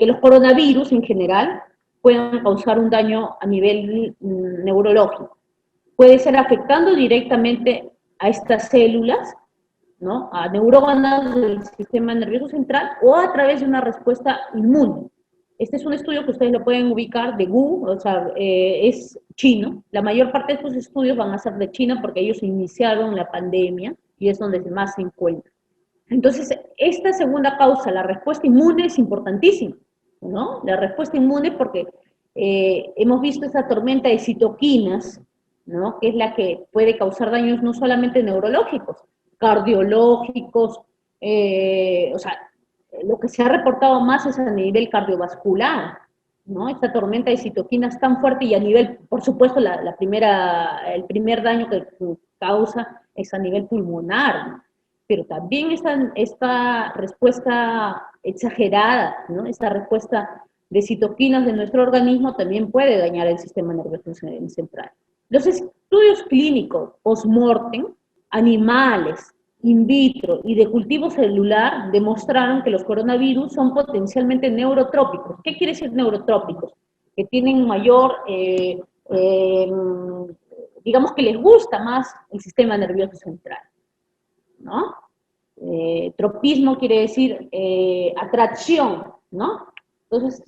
los coronavirus en general puedan causar un daño a nivel neurológico. Puede ser afectando directamente a estas células, ¿no? A neuronas del sistema nervioso central o a través de una respuesta inmune. Este es un estudio que ustedes lo pueden ubicar de Wu, o sea, es chino. La mayor parte de estos estudios van a ser de China porque ellos iniciaron la pandemia y es donde más se encuentra. Entonces, esta segunda causa, la respuesta inmune, es importantísima, ¿no? La respuesta inmune porque hemos visto esa tormenta de citoquinas, ¿no? Que es la que puede causar daños no solamente neurológicos, cardiológicos, o sea, lo que se ha reportado más es a nivel cardiovascular, ¿no? Esta tormenta de citoquinas tan fuerte y a nivel, por supuesto, el primer daño que causa es a nivel pulmonar, ¿no? Pero también esta respuesta exagerada, ¿no? Esta respuesta de citoquinas de nuestro organismo también puede dañar el sistema nervioso central. Los estudios clínicos post-mortem, animales, in vitro y de cultivo celular demostraron que los coronavirus son potencialmente neurotrópicos. ¿Qué quiere decir neurotrópicos? Que tienen mayor, digamos que les gusta más el sistema nervioso central, ¿no? Tropismo quiere decir atracción, ¿no? Entonces,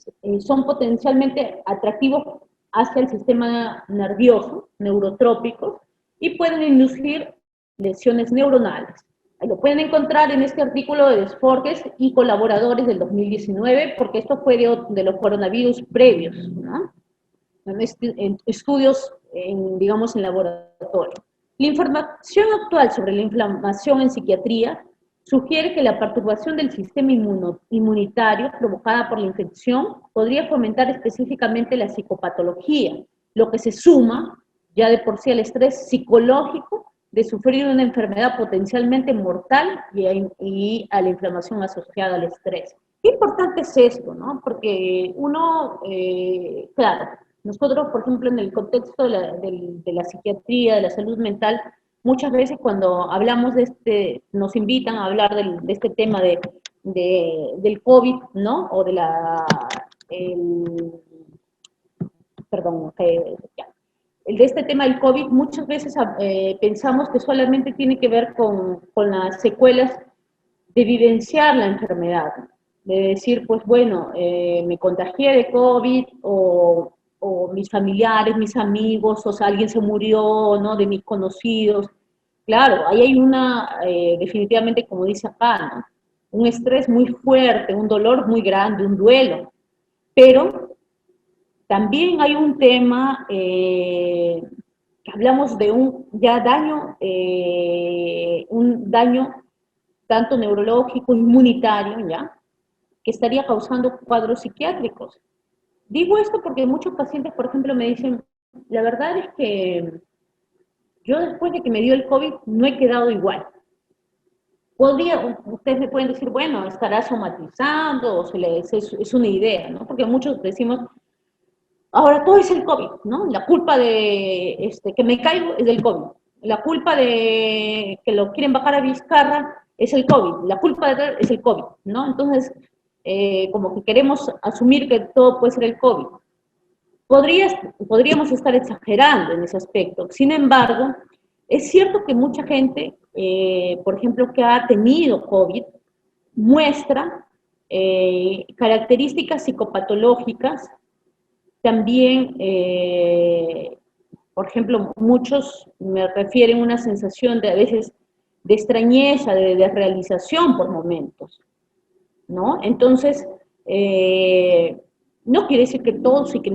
son potencialmente atractivos hacia el sistema nervioso, neurotrópicos, y pueden inducir lesiones neuronales. Lo pueden encontrar en este artículo de Desforges y colaboradores del 2019, porque esto fue de los coronavirus previos, ¿no? En estudios, digamos, en laboratorio. La información actual sobre la inflamación en psiquiatría sugiere que la perturbación del sistema inmunitario provocada por la infección podría fomentar específicamente la psicopatología, lo que se suma ya de por sí al estrés psicológico de sufrir una enfermedad potencialmente mortal y a la inflamación asociada al estrés. Qué importante es esto, ¿no? Porque uno, claro, nosotros, por ejemplo, en el contexto de la psiquiatría, de la salud mental, muchas veces cuando hablamos nos invitan a hablar de este tema del COVID, ¿no? O perdón, de este tema del COVID, muchas veces pensamos que solamente tiene que ver con las secuelas de vivenciar la enfermedad, de decir, pues bueno, me contagié de COVID o mis familiares, mis amigos, o sea, alguien se murió, ¿no? De mis conocidos. Claro, ahí hay definitivamente, como dice acá, ¿no? Un estrés muy fuerte, un dolor muy grande, un duelo. Pero también hay un tema, hablamos de un daño tanto neurológico, inmunitario, ¿ya? Que estaría causando cuadros psiquiátricos. Digo esto porque muchos pacientes, por ejemplo, me dicen, la verdad es que yo después de que me dio el COVID no he quedado igual. Ustedes me pueden decir, bueno, estará somatizando, o es una idea, ¿no? Porque muchos decimos, ahora todo es el COVID, ¿no? La culpa de que me caigo es del COVID. La culpa de que lo quieren bajar a Vizcarra es el COVID. La culpa es el COVID, ¿no? Entonces, como que queremos asumir que todo puede ser el COVID. Podríamos estar exagerando en ese aspecto. Sin embargo, es cierto que mucha gente, por ejemplo, que ha tenido COVID, muestra características psicopatológicas. También, por ejemplo, muchos me refieren a una sensación a veces de extrañeza, de realización por momentos, ¿no? Entonces, no quiere decir que todos y que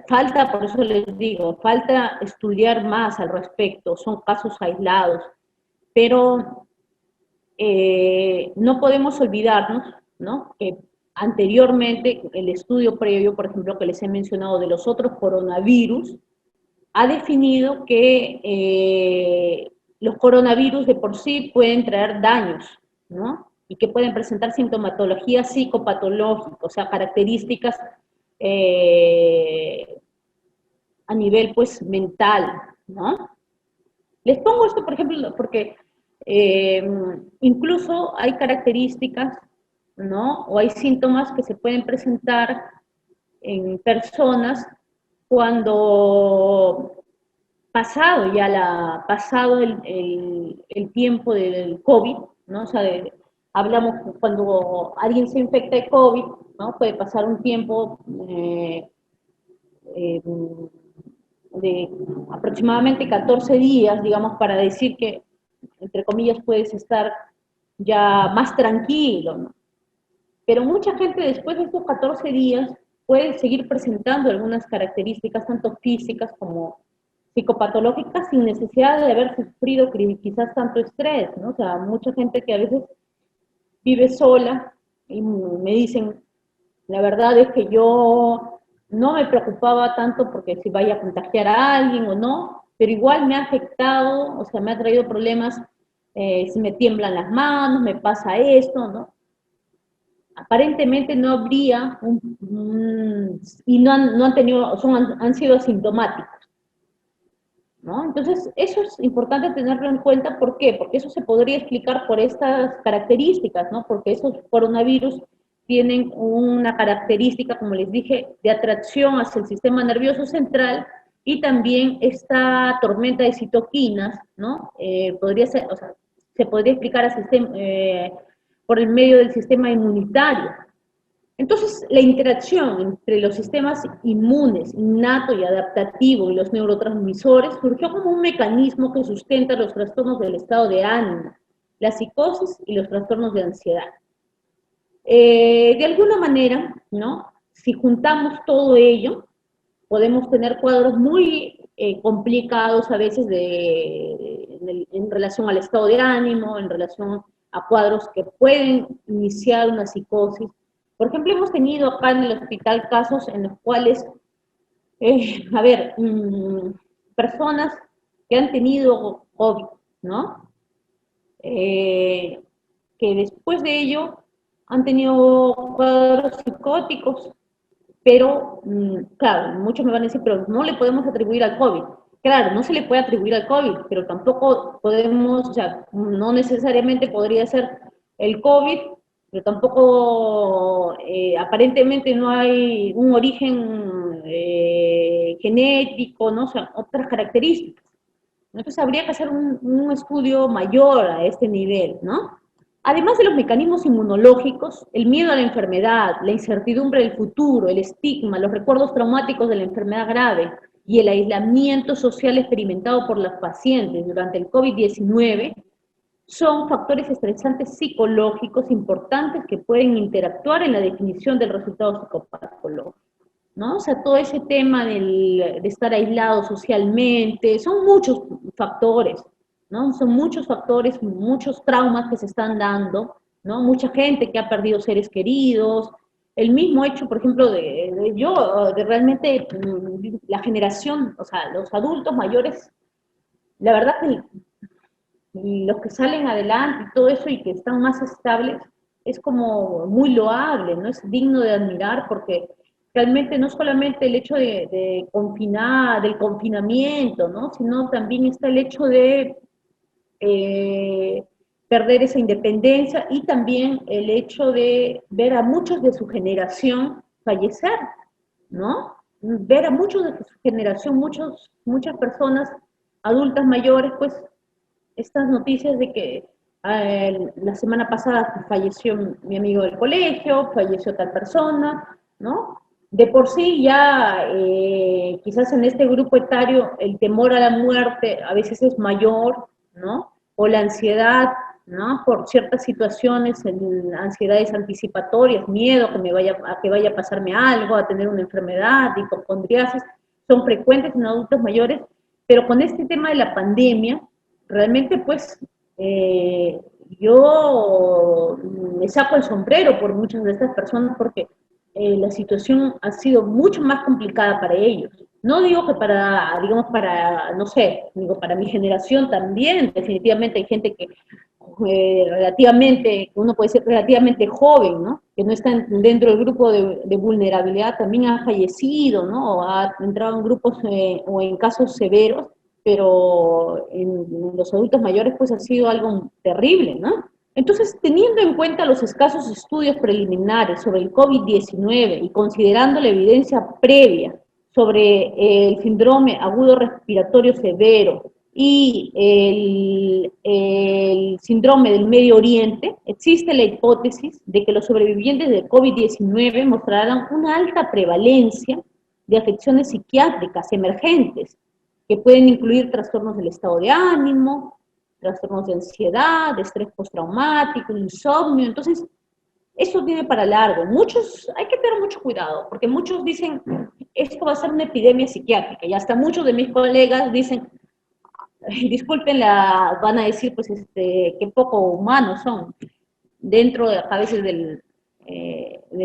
falta, por eso les digo, falta estudiar más al respecto, son casos aislados, pero no podemos olvidarnos, ¿no? Que anteriormente, el estudio previo, por ejemplo, que les he mencionado de los otros coronavirus, ha definido que los coronavirus de por sí pueden traer daños, ¿no? y que pueden presentar sintomatología psicopatológica, o sea, características a nivel, pues, mental, ¿no? Les pongo esto, por ejemplo, porque incluso hay características, ¿no? O hay síntomas que se pueden presentar en personas cuando pasado el tiempo del COVID, ¿no? O sea, hablamos cuando alguien se infecta de COVID, ¿no? Puede pasar un tiempo eh, de aproximadamente 14 días, digamos, para decir que, entre comillas, puedes estar ya más tranquilo, ¿no? Pero mucha gente después de estos 14 días puede seguir presentando algunas características, tanto físicas como psicopatológicas, sin necesidad de haber sufrido quizás tanto estrés, ¿no? O sea, mucha gente que a veces vive sola y me dicen, la verdad es que yo no me preocupaba tanto porque si vaya a contagiar a alguien o no, pero igual me ha afectado, o sea, me ha traído problemas, si me tiemblan las manos, me pasa esto, ¿no? Aparentemente no habría y no han tenido, han sido asintomáticos, ¿no? Entonces, eso es importante tenerlo en cuenta, ¿por qué? Porque eso se podría explicar por estas características, ¿no? Porque esos coronavirus tienen una característica, como les dije, de atracción hacia el sistema nervioso central y también esta tormenta de citoquinas, ¿no? Podría ser, o sea, se podría explicar por el medio del sistema inmunitario. Entonces, la interacción entre los sistemas inmunes, innato y adaptativo, y los neurotransmisores surgió como un mecanismo que sustenta los trastornos del estado de ánimo, la psicosis y los trastornos de ansiedad. De alguna manera, ¿no? Si juntamos todo ello, podemos tener cuadros muy complicados a veces en relación al estado de ánimo, en relación a cuadros que pueden iniciar una psicosis. Por ejemplo, hemos tenido acá en el hospital casos en los cuales, a ver, personas que han tenido COVID, ¿no? Eh, que después de ello han tenido cuadros psicóticos, pero, claro, muchos me van a decir, pero no le podemos atribuir al COVID. Claro, no se le puede atribuir al COVID, pero tampoco podemos, o sea, no necesariamente podría ser el COVID, pero tampoco, aparentemente no hay un origen genético, ¿no? O sea, otras características. Entonces habría que hacer un estudio mayor a este nivel, ¿no? Además de los mecanismos inmunológicos, el miedo a la enfermedad, la incertidumbre del futuro, el estigma, los recuerdos traumáticos de la enfermedad grave y el aislamiento social experimentado por los pacientes durante el COVID-19 son factores estresantes psicológicos importantes que pueden interactuar en la definición del resultado psicopatológico, ¿no? O sea, todo ese tema de estar aislado socialmente, son muchos factores, ¿no? Son muchos factores, muchos traumas que se están dando, ¿no? Mucha gente que ha perdido seres queridos, el mismo hecho, por ejemplo, de realmente la generación, o sea, los adultos mayores, la verdad que los que salen adelante y todo eso y que están más estables, es como muy loable, ¿no? Es digno de admirar porque realmente no solamente el hecho de confinar, del confinamiento, ¿no? Sino también está el hecho de eh, perder esa independencia y también el hecho de ver a muchos de su generación fallecer, ¿no? Ver a muchos de su generación, muchas personas adultas mayores, pues estas noticias de que la semana pasada falleció mi amigo del colegio, falleció tal persona, ¿no? De por sí ya quizás en este grupo etario el temor a la muerte a veces es mayor, ¿no? O la ansiedad, ¿no? Por ciertas situaciones, ansiedades anticipatorias, miedo a que vaya a pasarme algo, a tener una enfermedad, hipocondriasis, son frecuentes en adultos mayores, pero con este tema de la pandemia, realmente pues yo me saco el sombrero por muchas de estas personas porque la situación ha sido mucho más complicada para ellos, No digo que para, digamos, para, no sé, digo, para mi generación también, definitivamente hay gente que relativamente, uno puede ser relativamente joven, ¿no? Que no está dentro del grupo de vulnerabilidad, también ha fallecido, ¿no? O ha entrado en grupos o en casos severos, pero en los adultos mayores pues ha sido algo terrible, ¿no? Entonces, teniendo en cuenta los escasos estudios preliminares sobre el COVID-19 y considerando la evidencia previa sobre el síndrome agudo respiratorio severo y el síndrome del Medio Oriente, existe la hipótesis de que los sobrevivientes del COVID-19 mostrarán una alta prevalencia de afecciones psiquiátricas emergentes, que pueden incluir trastornos del estado de ánimo, trastornos de ansiedad, de estrés postraumático, insomnio. Entonces, eso tiene para largo. Muchos, hay que tener mucho cuidado, porque muchos dicen, esto va a ser una epidemia psiquiátrica, y hasta muchos de mis colegas dicen, disculpen, van a decir, pues, qué poco humanos son, dentro de, a veces del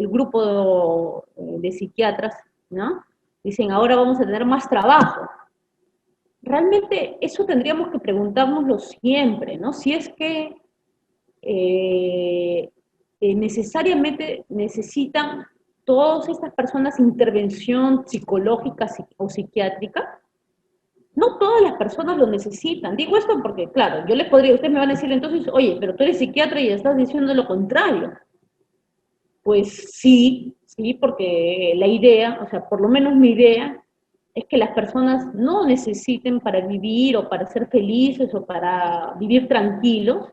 grupo de psiquiatras, ¿no? Dicen, ahora vamos a tener más trabajo. Realmente eso tendríamos que preguntárnoslo siempre, ¿no? Si es que eh, necesariamente necesitan todas estas personas intervención psicológica o psiquiátrica. No todas las personas lo necesitan. Digo esto porque, claro, yo les podría, ustedes me van a decir entonces, oye, pero tú eres psiquiatra y estás diciendo lo contrario. Pues sí, sí, porque la idea, o sea, por lo menos mi idea, es que las personas no necesiten para vivir o para ser felices o para vivir tranquilos,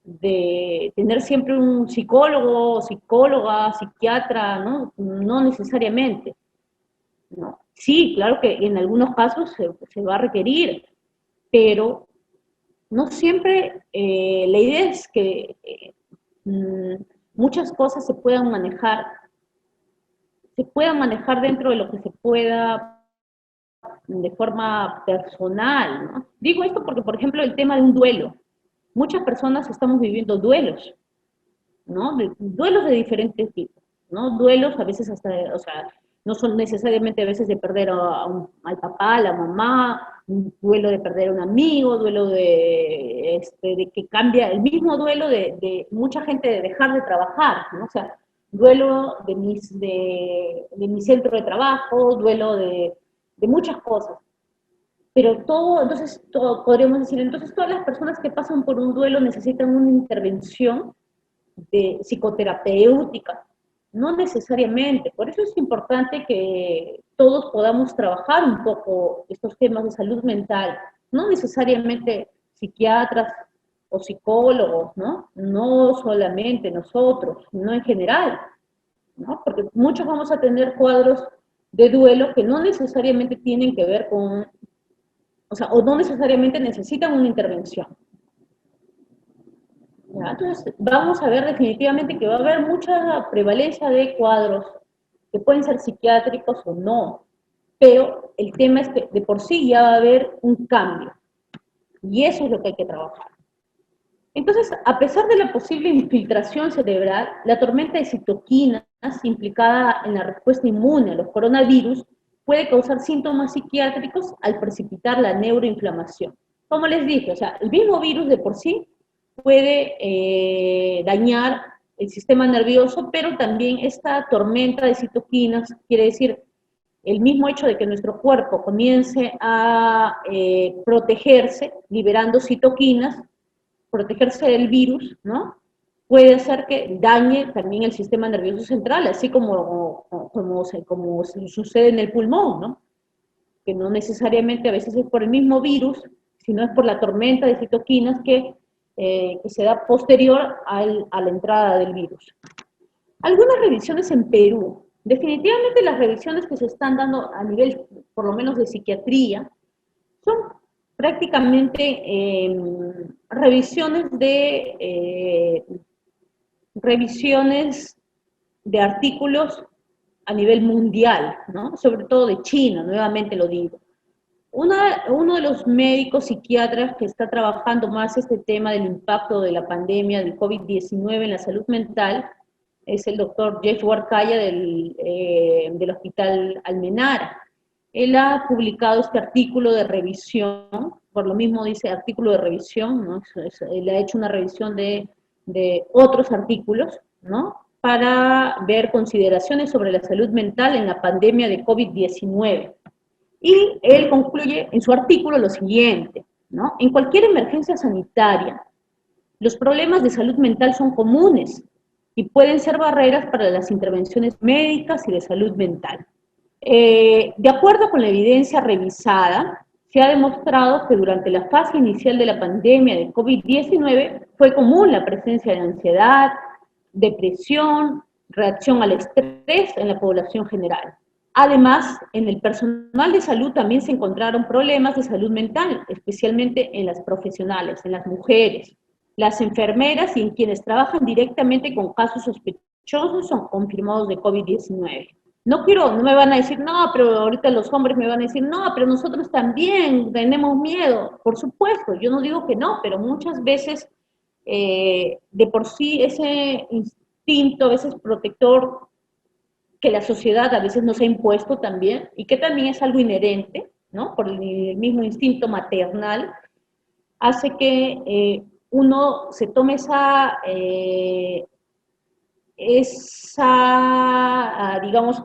de tener siempre un psicólogo, psicóloga, psiquiatra, ¿no? No necesariamente, ¿no? Sí, claro que en algunos casos se va a requerir, pero no siempre, la idea es que mm, muchas cosas se puedan manejar dentro de lo que se pueda de forma personal, ¿no? Digo esto porque, por ejemplo, el tema de un duelo. Muchas personas estamos viviendo duelos, ¿no? Duelos de diferentes tipos, ¿no? Duelos a veces hasta, o sea, no son necesariamente a veces de perder al papá, a la mamá, un duelo de perder a un amigo, duelo de que cambia, el mismo duelo de mucha gente de dejar de trabajar, ¿no? O sea, duelo de mi centro de trabajo, duelo de muchas cosas. Pero todo, entonces, todo, podríamos decir, entonces todas las personas que pasan por un duelo necesitan una intervención de psicoterapéutica, no necesariamente. Por eso es importante que todos podamos trabajar un poco estos temas de salud mental, no necesariamente psiquiatras o psicólogos, ¿no? No solamente nosotros, no en general, ¿no? Porque muchos vamos a tener cuadros de duelo que no necesariamente tienen que ver con, o sea, o no necesariamente necesitan una intervención. ¿Ya? Entonces, vamos a ver definitivamente que va a haber mucha prevalencia de cuadros que pueden ser psiquiátricos o no, pero el tema es que de por sí ya va a haber un cambio, y eso es lo que hay que trabajar. Entonces, a pesar de la posible infiltración cerebral, la tormenta de citoquinas implicada en la respuesta inmune a los coronavirus puede causar síntomas psiquiátricos al precipitar la neuroinflamación. Como les dije, o sea, el mismo virus de por sí puede dañar el sistema nervioso, pero también esta tormenta de citoquinas, quiere decir, el mismo hecho de que nuestro cuerpo comience a protegerse, liberando citoquinas, protegerse del virus, ¿no? Puede hacer que dañe también el sistema nervioso central, así como sucede en el pulmón, ¿no? Que no necesariamente a veces es por el mismo virus, sino es por la tormenta de citoquinas que se da posterior a la entrada del virus. Algunas revisiones en Perú. Definitivamente las revisiones que se están dando a nivel, por lo menos de psiquiatría, son prácticamente revisiones de artículos a nivel mundial, ¿no? Sobre todo de China, nuevamente lo digo. Uno de los médicos psiquiatras que está trabajando más este tema del impacto de la pandemia del COVID-19 en la salud mental es el doctor Jeff Warkaya del Hospital Almenara. Él ha publicado este artículo de revisión, por lo mismo dice artículo de revisión, ¿no? Él ha hecho una revisión de otros artículos, ¿no? Para ver consideraciones sobre la salud mental en la pandemia de COVID-19. Y él concluye en su artículo lo siguiente, ¿no? En cualquier emergencia sanitaria, los problemas de salud mental son comunes y pueden ser barreras para las intervenciones médicas y de salud mental. De acuerdo con la evidencia revisada, se ha demostrado que durante la fase inicial de la pandemia de COVID-19 fue común la presencia de ansiedad, depresión, reacción al estrés en la población general. Además, en el personal de salud también se encontraron problemas de salud mental, especialmente en las profesionales, en las mujeres, las enfermeras y en quienes trabajan directamente con casos sospechosos o confirmados de COVID-19. No me van a decir, no, pero ahorita los hombres me van a decir, no, pero nosotros también tenemos miedo. Por supuesto, yo no digo que no, pero muchas veces de por sí ese instinto, a veces protector, que la sociedad a veces nos ha impuesto también, y que también es algo inherente, ¿no? Por el mismo instinto maternal, hace que uno se tome digamos,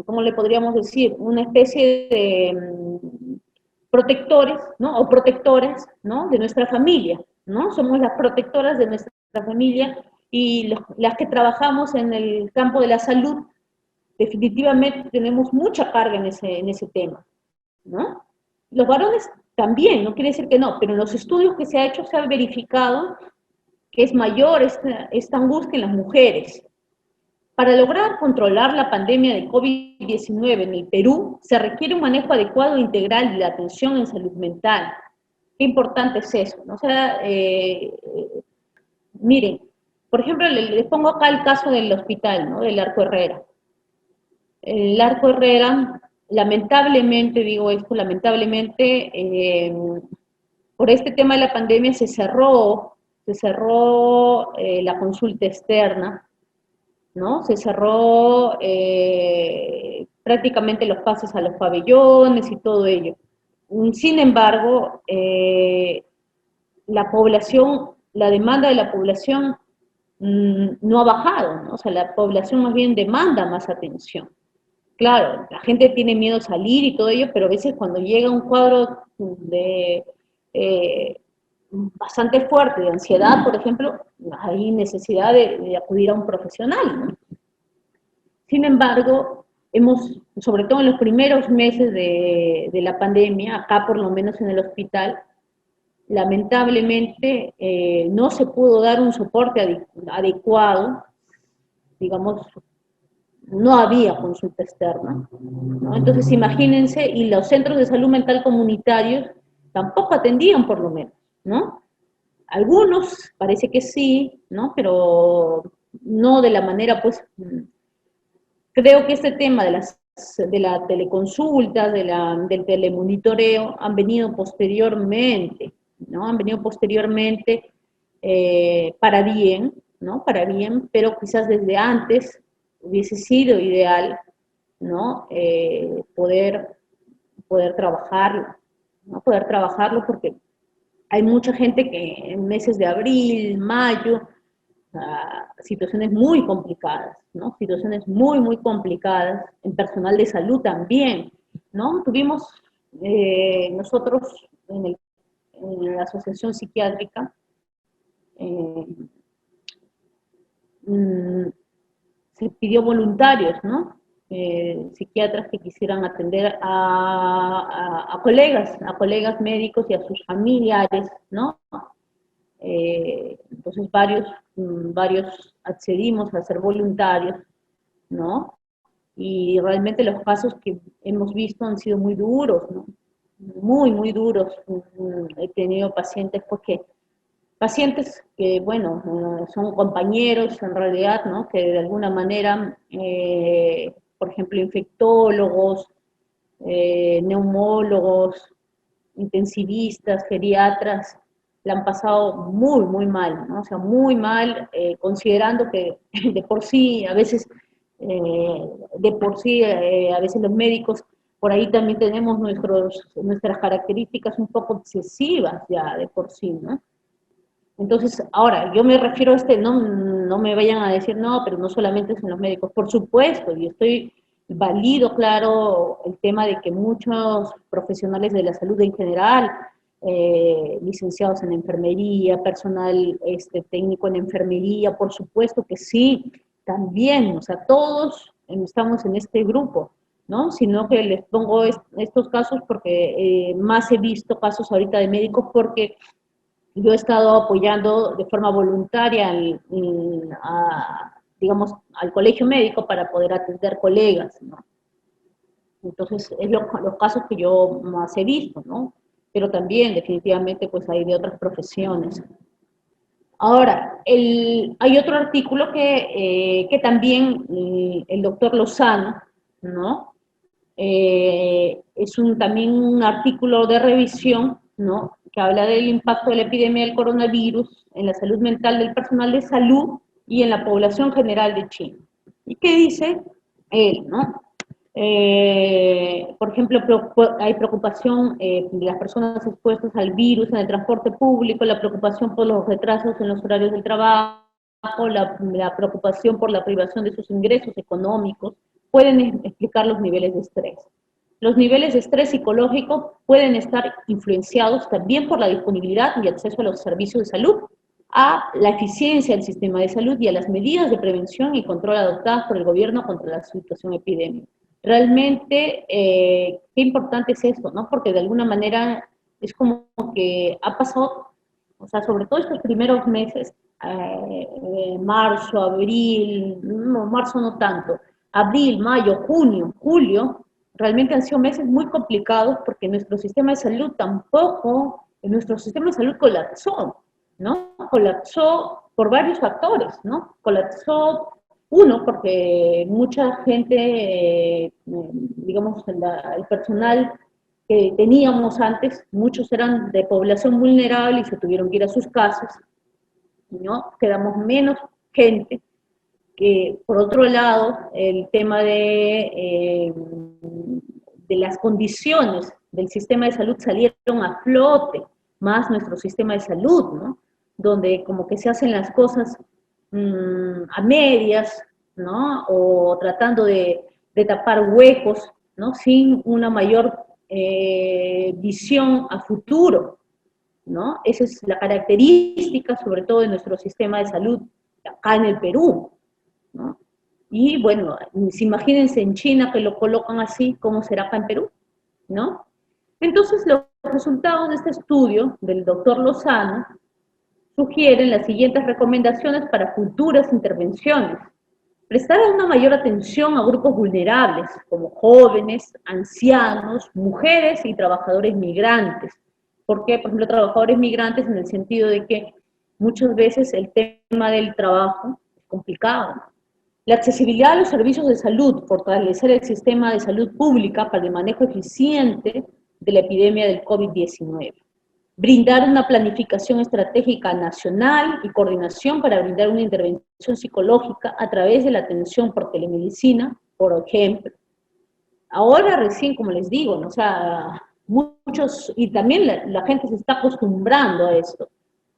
¿cómo le podríamos decir? Una especie de protectores, ¿no? O protectoras, ¿no? De nuestra familia, ¿no? Somos las protectoras de nuestra familia y las que trabajamos en el campo de la salud, definitivamente tenemos mucha carga en ese tema, ¿no? Los varones también, no quiere decir que no, pero en los estudios que se ha hecho se ha verificado que es mayor esta angustia en las mujeres. Para lograr controlar la pandemia de COVID-19 en el Perú, se requiere un manejo adecuado e integral de la atención en salud mental. Qué importante es eso, ¿no? O sea, miren, por ejemplo, les pongo acá el caso del hospital, ¿no? Del Arco Herrera. El Arco Herrera, lamentablemente, digo esto, lamentablemente, por este tema de la pandemia se cerró la consulta externa, ¿no? Se cerró prácticamente los pases a los pabellones y todo ello. Sin embargo, la población, la demanda de la población no ha bajado, ¿no? O sea, la población más bien demanda más atención. Claro, la gente tiene miedo a salir y todo ello, pero a veces cuando llega un cuadro de bastante fuerte de ansiedad, por ejemplo, hay necesidad de acudir a un profesional, ¿no? Sin embargo, sobre todo en los primeros meses de la pandemia, acá por lo menos en el hospital, lamentablemente no se pudo dar un soporte adecuado, digamos, no había consulta externa, ¿no? Entonces imagínense, y los centros de salud mental comunitarios tampoco atendían por lo menos, ¿no? Algunos parece que sí, ¿no? Pero no de la manera, pues, creo que este tema de la teleconsulta, del telemonitoreo, han venido posteriormente, ¿no? Han venido posteriormente para bien, ¿no? Para bien, pero quizás desde antes hubiese sido ideal, ¿no? Poder trabajarlo, ¿no? Poder trabajarlo porque hay mucha gente que en meses de abril, mayo, situaciones muy complicadas, ¿no? Situaciones muy, muy complicadas, en personal de salud también, ¿no? Tuvimos nosotros en la asociación psiquiátrica, eh, se pidió voluntarios, ¿no? Psiquiatras que quisieran atender a colegas médicos y a sus familiares, ¿no? Entonces varios accedimos a ser voluntarios, ¿no? Y realmente los casos que hemos visto han sido muy duros, ¿no? Muy, muy duros. He tenido pacientes que, bueno, son compañeros en realidad, ¿no? Que de alguna manera, por ejemplo, infectólogos, neumólogos, intensivistas, geriatras, la han pasado muy, muy mal, ¿no? O sea, muy mal, considerando que de por sí, a veces, a veces los médicos por ahí también tenemos nuestras características un poco excesivas ya de por sí, ¿no? Entonces, ahora, yo me refiero a no me vayan a decir, no, pero no solamente son los médicos, por supuesto, y estoy valido, claro, el tema de que muchos profesionales de la salud en general, licenciados en enfermería, personal técnico en enfermería, por supuesto que sí, también, o sea, todos estamos en este grupo, ¿no? Sino que les pongo estos casos porque más he visto casos ahorita de médicos porque yo he estado apoyando de forma voluntaria digamos, al colegio médico para poder atender colegas, ¿no? Entonces, es los casos que yo más he visto, ¿no? Pero también, definitivamente, pues hay de otras profesiones. Ahora, hay otro artículo que también el doctor Lozano, ¿no? También un artículo de revisión, ¿no? Que habla del impacto de la epidemia del coronavirus en la salud mental del personal de salud y en la población general de China. ¿Y qué dice él, no? Por ejemplo, hay preocupación de las personas expuestas al virus en el transporte público, la preocupación por los retrasos en los horarios del trabajo, la preocupación por la privación de sus ingresos económicos, pueden explicar los niveles de estrés. Los niveles de estrés psicológico pueden estar influenciados también por la disponibilidad y acceso a los servicios de salud, a la eficiencia del sistema de salud y a las medidas de prevención y control adoptadas por el gobierno contra la situación epidémica. Realmente, qué importante es esto, ¿no? Porque de alguna manera es como que ha pasado, o sea, sobre todo estos primeros meses, marzo, abril, no, marzo no tanto, abril, mayo, junio, julio, realmente han sido meses muy complicados porque nuestro sistema de salud tampoco, nuestro sistema de salud colapsó, ¿no? Colapsó por varios factores, ¿no? Colapsó, uno, porque mucha gente, digamos, el personal que teníamos antes, muchos eran de población vulnerable y se tuvieron que ir a sus casas, ¿no? Quedamos menos gente, que por otro lado, el tema de las condiciones del sistema de salud salieron a flote, más nuestro sistema de salud, ¿no? Donde como que se hacen las cosas a medias, ¿no? O tratando de tapar huecos, ¿no? Sin una mayor visión a futuro, ¿no? Esa es la característica, sobre todo, de nuestro sistema de salud acá en el Perú, ¿no? Y bueno, imagínense en China que lo colocan así, ¿cómo será acá en Perú? ¿No? Entonces, los resultados de este estudio del doctor Lozano sugieren las siguientes recomendaciones para futuras intervenciones. Prestar una mayor atención a grupos vulnerables, como jóvenes, ancianos, mujeres y trabajadores migrantes. ¿Por qué? Por ejemplo, trabajadores migrantes en el sentido de que muchas veces el tema del trabajo es complicado. La accesibilidad a los servicios de salud, fortalecer el sistema de salud pública para el manejo eficiente de la epidemia del COVID-19. Brindar una planificación estratégica nacional y coordinación para brindar una intervención psicológica a través de la atención por telemedicina, por ejemplo. Ahora recién, como les digo, ¿no? O sea, muchos, y también la gente se está acostumbrando a esto,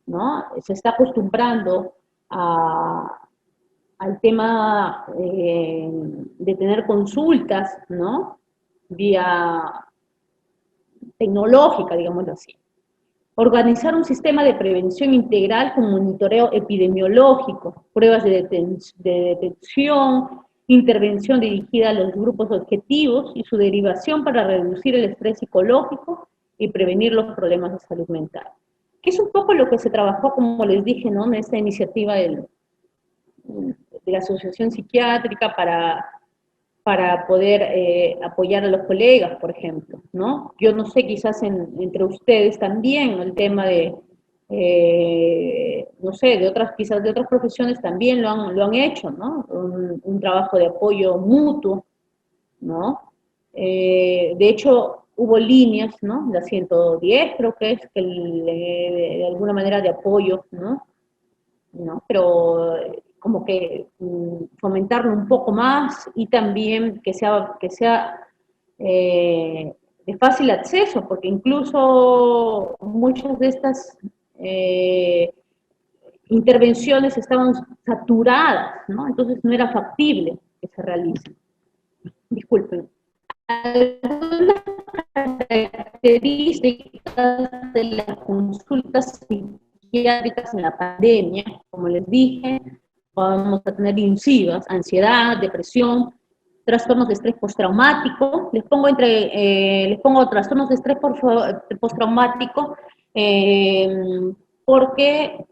¿no? Se está acostumbrando al tema de tener consultas, ¿no? Vía tecnológica, digámoslo así. Organizar un sistema de prevención integral con monitoreo epidemiológico, pruebas de detección, intervención dirigida a los grupos objetivos y su derivación para reducir el estrés psicológico y prevenir los problemas de salud mental. Que es un poco lo que se trabajó, como les dije, ¿no? En esta iniciativa de la Asociación Psiquiátrica para poder apoyar a los colegas, por ejemplo, ¿no? Yo no sé, quizás entre ustedes también, el tema de, no sé, quizás de otras profesiones también lo han hecho, ¿no? Un trabajo de apoyo mutuo, ¿no? De hecho, hubo líneas, ¿no? La 110 creo que es, que de alguna manera de apoyo, ¿no? ¿No? Pero como que fomentarlo un poco más y también que sea de fácil acceso, porque incluso muchas de estas intervenciones estaban saturadas, ¿no? Entonces no era factible que se realicen. Disculpen. Algunas características de las consultas psiquiátricas en la pandemia, como les dije, vamos a tener incisivas, ansiedad, depresión, trastornos de estrés postraumático. Les pongo trastornos de estrés postraumático porque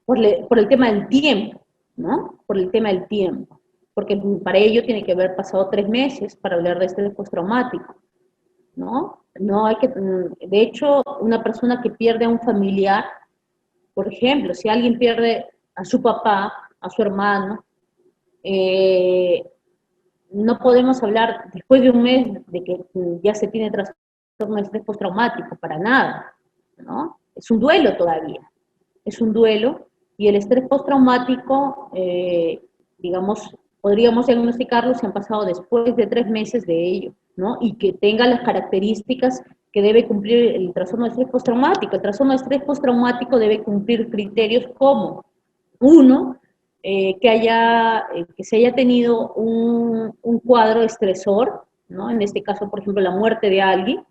por el tema del tiempo, ¿no? Por el tema del tiempo, porque para ello tiene que haber pasado 3 meses para hablar de estrés postraumático, ¿no? No hay que, de hecho, una persona que pierde a un familiar, por ejemplo, si alguien pierde a su papá, a su hermano, eh, no podemos hablar después de un mes de que ya se tiene trastorno de estrés postraumático, para nada, ¿no? Es un duelo todavía, es un duelo, y el estrés postraumático, digamos, podríamos diagnosticarlo si han pasado después de 3 meses de ello, ¿no? Y que tenga las características que debe cumplir el trastorno de estrés postraumático. El trastorno de estrés postraumático debe cumplir criterios como, uno, que se haya tenido un cuadro estresor, ¿no? En este caso, por ejemplo, la muerte de alguien,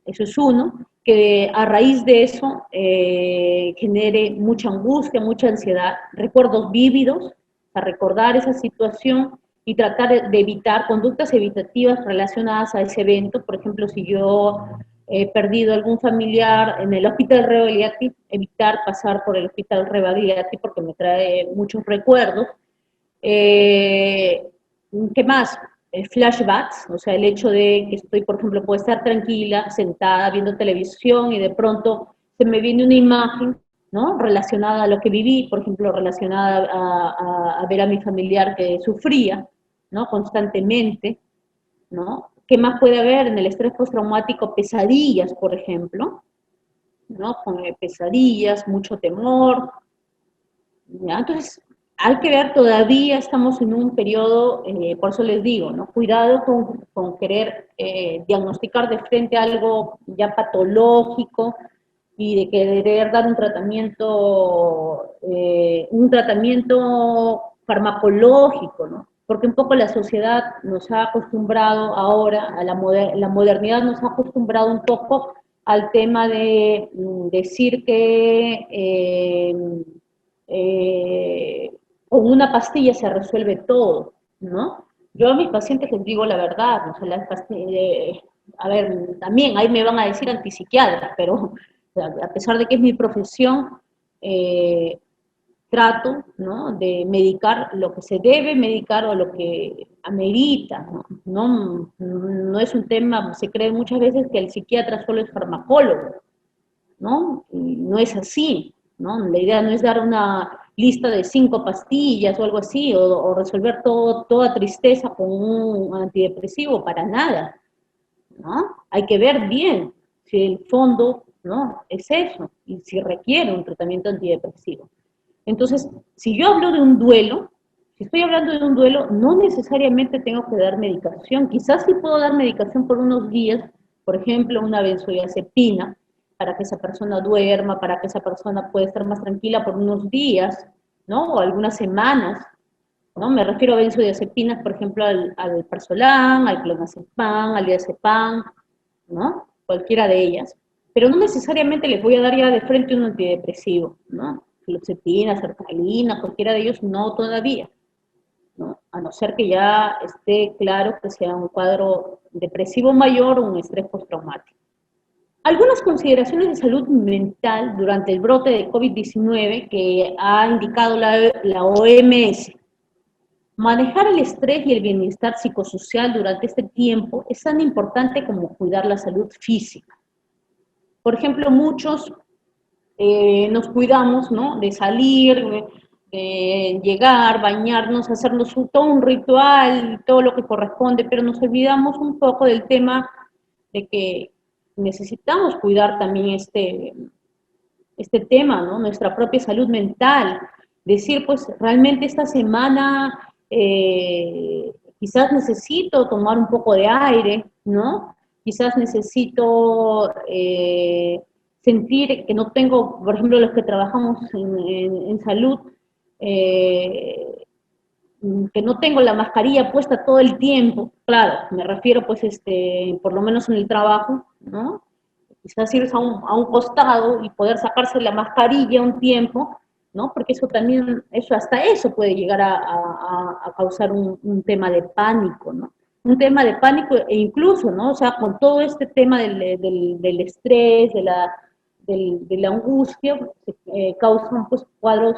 eso es uno, que a raíz de eso genere mucha angustia, mucha ansiedad, recuerdos vívidos, a recordar esa situación y tratar de evitar conductas evitativas relacionadas a ese evento. Por ejemplo, si yo he perdido algún familiar en el hospital Rebagliati, evitar pasar por el hospital Rebagliati porque me trae muchos recuerdos. ¿Qué más? Flashbacks, o sea, el hecho de que estoy, por ejemplo, puedo estar tranquila, sentada, viendo televisión y de pronto se me viene una imagen, ¿no? Relacionada a lo que viví, por ejemplo, relacionada a ver a mi familiar que sufría, ¿no? Constantemente, ¿no? ¿Qué más puede haber en el estrés postraumático? Pesadillas, por ejemplo, ¿no? Con pesadillas, mucho temor, ¿ya? Entonces, hay que ver, todavía estamos en un periodo, por eso les digo, ¿no? Cuidado con querer diagnosticar de frente algo ya patológico y de querer dar un tratamiento farmacológico, ¿no? Porque un poco la sociedad nos ha acostumbrado ahora, la modernidad nos ha acostumbrado un poco al tema de decir que eh, con una pastilla se resuelve todo, ¿no? Yo a mis pacientes les digo la verdad, o sea, las pastillas, a ver, también ahí me van a decir antipsiquiatra, pero a pesar de que es mi profesión, eh, trato, ¿no? De medicar lo que se debe medicar o lo que amerita, ¿no? No es un tema, se cree muchas veces que el psiquiatra solo es farmacólogo, ¿no? Y no es así, ¿no? La idea no es dar una lista de 5 pastillas o algo así, o resolver toda tristeza con un antidepresivo, para nada, ¿no? Hay que ver bien si el fondo, ¿no? Es eso, y si requiere un tratamiento antidepresivo. Entonces, si yo hablo de un duelo, si estoy hablando de un duelo, no necesariamente tengo que dar medicación. Quizás sí puedo dar medicación por unos días, por ejemplo, una benzodiazepina, para que esa persona duerma, para que esa persona pueda estar más tranquila por unos días, ¿no? O algunas semanas, ¿no? Me refiero a benzodiazepinas, por ejemplo, al Prazolam, al clonazepam, al diazepam, ¿no? Cualquiera de ellas. Pero no necesariamente les voy a dar ya de frente un antidepresivo, ¿no? Fluoxetina, sertralina, cualquiera de ellos, no todavía, ¿no? A no ser que ya esté claro que sea un cuadro depresivo mayor o un estrés postraumático. Algunas consideraciones de salud mental durante el brote de COVID-19 que ha indicado la OMS. Manejar el estrés y el bienestar psicosocial durante este tiempo es tan importante como cuidar la salud física. Por ejemplo, muchos nos cuidamos, ¿no? De salir, de llegar, bañarnos, hacernos todo un ritual, todo lo que corresponde, pero nos olvidamos un poco del tema de que necesitamos cuidar también este tema, ¿no? Nuestra propia salud mental. Decir, pues, realmente esta semana quizás necesito tomar un poco de aire, ¿no? Quizás necesito sentir que no tengo, por ejemplo, los que trabajamos en salud, eh, que no tengo la mascarilla puesta todo el tiempo, claro, me refiero pues por lo menos en el trabajo, ¿no? Quizás irse a un costado y poder sacarse la mascarilla un tiempo, ¿no? Porque eso también, eso hasta eso puede llegar a causar un tema de pánico, ¿no? Un tema de pánico e incluso, ¿no? O sea, con todo este tema del estrés, de la angustia, causan pues cuadros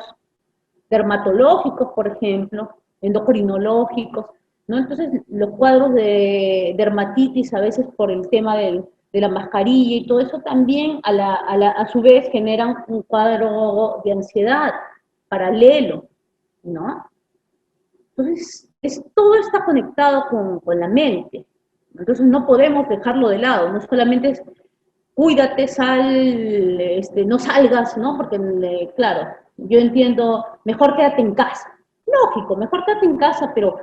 dermatológicos, por ejemplo, endocrinológicos, ¿no? Entonces, los cuadros de dermatitis a veces por el tema de la mascarilla y todo eso también a su vez generan un cuadro de ansiedad paralelo, ¿no? Entonces, todo está conectado con la mente. Entonces, no podemos dejarlo de lado, no solamente es cuídate, no salgas, ¿no? Porque, claro, yo entiendo, mejor quédate en casa. Lógico, mejor quédate en casa, pero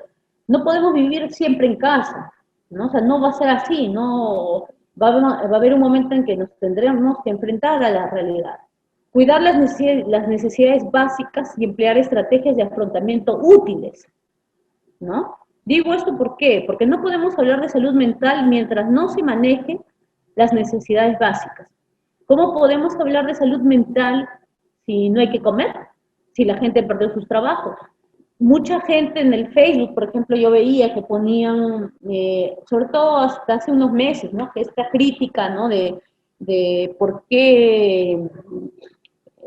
no podemos vivir siempre en casa, ¿no? O sea, no va a ser así, ¿no? Va a haber un momento en que nos tendremos que enfrentar a la realidad. Cuidar las necesidades básicas y emplear estrategias de afrontamiento útiles, ¿no? Digo esto ¿por qué? Porque no podemos hablar de salud mental mientras no se maneje las necesidades básicas. ¿Cómo podemos hablar de salud mental si no hay que comer? Si la gente perdió sus trabajos. Mucha gente en el Facebook, por ejemplo, yo veía que ponían, sobre todo hasta hace unos meses, ¿no? Que esta crítica, ¿no? De por qué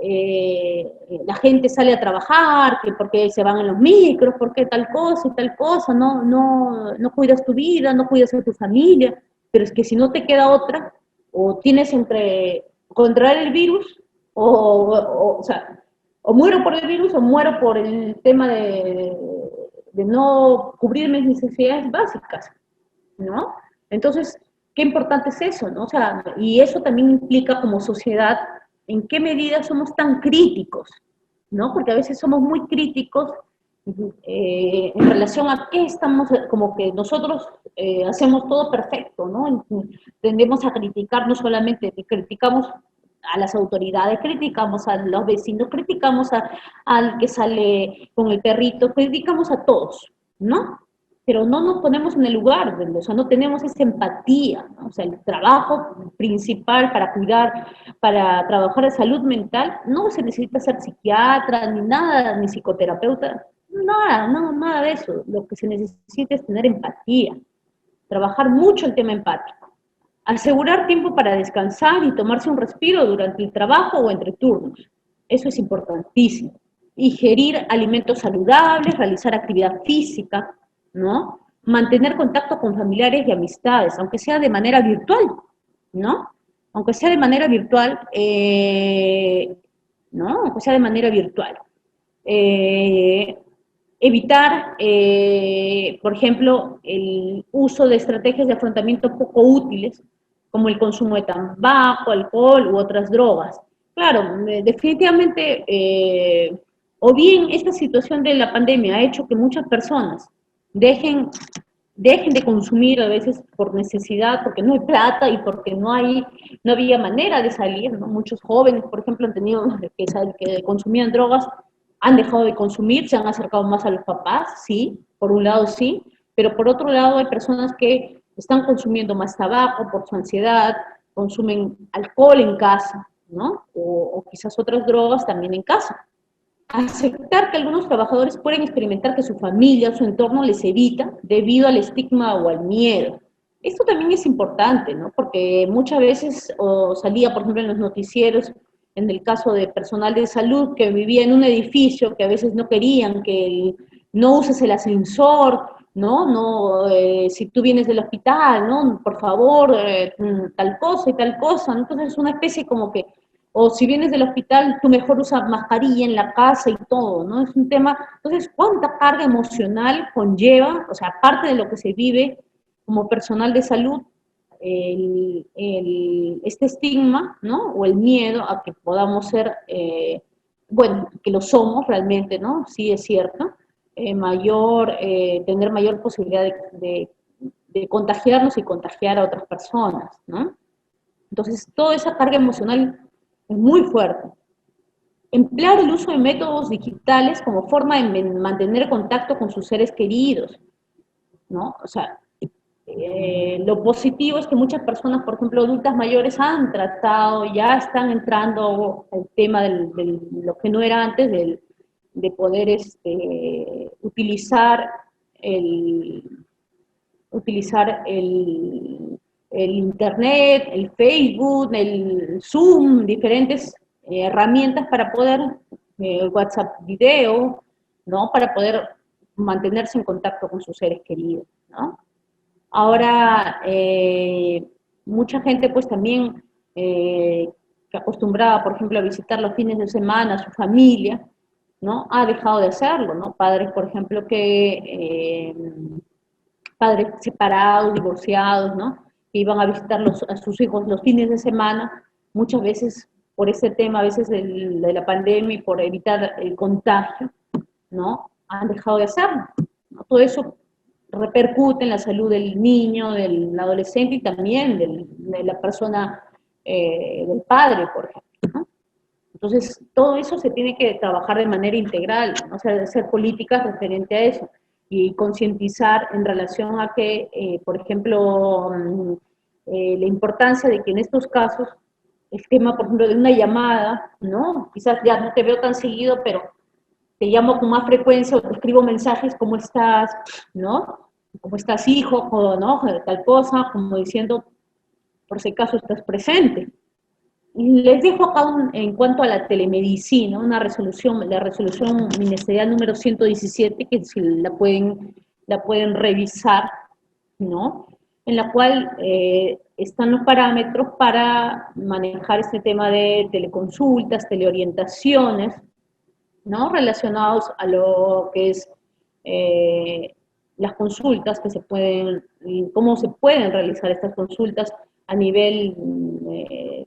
eh, la gente sale a trabajar, que porque se van en los micros, porque tal cosa y tal cosa, no cuidas tu vida, no cuidas a tu familia, pero es que si no te queda otra, o tienes entre contraer el virus, o sea, o muero por el virus o muero por el tema de no cubrir mis necesidades básicas, ¿no? Entonces, qué importante es eso, ¿no? O sea, y eso también implica como sociedad en qué medida somos tan críticos, ¿no? Porque a veces somos muy críticos en relación a qué estamos, como que nosotros hacemos todo perfecto, ¿no? Tendemos a criticar, no solamente criticamos a las autoridades, criticamos a los vecinos, criticamos al que sale con el perrito, criticamos a todos, ¿no? Pero no nos ponemos en el lugar, o sea, no tenemos esa empatía, ¿no? O sea, el trabajo principal para cuidar, para trabajar de salud mental, no se necesita ser psiquiatra, ni nada, ni psicoterapeuta, nada, no, nada de eso. Lo que se necesita es tener empatía, trabajar mucho el tema empático, asegurar tiempo para descansar y tomarse un respiro durante el trabajo o entre turnos. Eso es importantísimo. Ingerir alimentos saludables, realizar actividad física, ¿no? Mantener contacto con familiares y amistades, aunque sea de manera virtual, ¿no? Aunque sea de manera virtual, ¿no? Aunque sea de manera virtual. Eh, Evitar, por ejemplo, el uso de estrategias de afrontamiento poco útiles, como el consumo de tabaco, alcohol u otras drogas. Claro, definitivamente, o bien esta situación de la pandemia ha hecho que muchas personas dejen, dejen de consumir a veces por necesidad, porque no hay plata y porque no había manera de salir, ¿no? Muchos jóvenes, por ejemplo, han tenido que consumían drogas, han dejado de consumir, se han acercado más a los papás, sí, por un lado sí, pero por otro lado hay personas que están consumiendo más tabaco por su ansiedad, consumen alcohol en casa, ¿no? O quizás otras drogas también en casa. Aceptar que algunos trabajadores pueden experimentar que su familia o su entorno les evita debido al estigma o al miedo. Esto también es importante, ¿no? Porque muchas veces salía, por ejemplo, en los noticieros, en el caso de personal de salud que vivía en un edificio que a veces no querían no uses el ascensor, ¿no? No, si tú vienes del hospital, ¿no? Por favor, tal cosa y tal cosa, ¿no? Entonces es una especie como que o si vienes del hospital, tú mejor usas mascarilla en la casa y todo, ¿no? Es un tema, entonces, ¿cuánta carga emocional conlleva, o sea, aparte de lo que se vive como personal de salud, este estigma, ¿no? O el miedo a que podamos ser, bueno, que lo somos realmente, ¿no? Sí es cierto, tener mayor posibilidad de contagiarnos y contagiar a otras personas, ¿no? Entonces, toda esa carga emocional es muy fuerte. Emplear el uso de métodos digitales como forma de mantener contacto con sus seres queridos, ¿no? O sea, lo positivo es que muchas personas, por ejemplo, adultas mayores, han tratado, ya están entrando al tema de lo que no era antes, de poder el, utilizar el Internet, el Facebook, el Zoom, diferentes herramientas para poder, WhatsApp video, ¿no? Para poder mantenerse en contacto con sus seres queridos, ¿no? Ahora, mucha gente pues también que acostumbraba, por ejemplo, a visitar los fines de semana a su familia, ¿no? Ha dejado de hacerlo, ¿no? Padres, por ejemplo, padres separados, divorciados, ¿no? Que iban a visitar a sus hijos los fines de semana, muchas veces por ese tema, a veces de la pandemia y por evitar el contagio, ¿no? Han dejado de hacerlo, ¿no? Todo eso repercute en la salud del niño, del adolescente y también de la persona, del padre, por ejemplo, ¿no? Entonces, todo eso se tiene que trabajar de manera integral, ¿no? O sea, hacer políticas referente a eso y concientizar en relación a que, por ejemplo, la importancia de que en estos casos, el tema, por ejemplo, de una llamada, ¿no? Quizás ya no te veo tan seguido, pero te llamo con más frecuencia o te escribo mensajes, ¿cómo estás? ¿No? ¿Cómo estás, hijo? O, ¿no? Tal cosa, como diciendo, por si acaso estás presente. Y les dejo acá en cuanto a la telemedicina, una resolución, la resolución ministerial número 117, que si la pueden revisar, ¿no? En la cual están los parámetros para manejar este tema de teleconsultas, teleorientaciones, ¿no? Relacionados a lo que es eh, las consultas que se pueden, cómo se pueden realizar estas consultas a nivel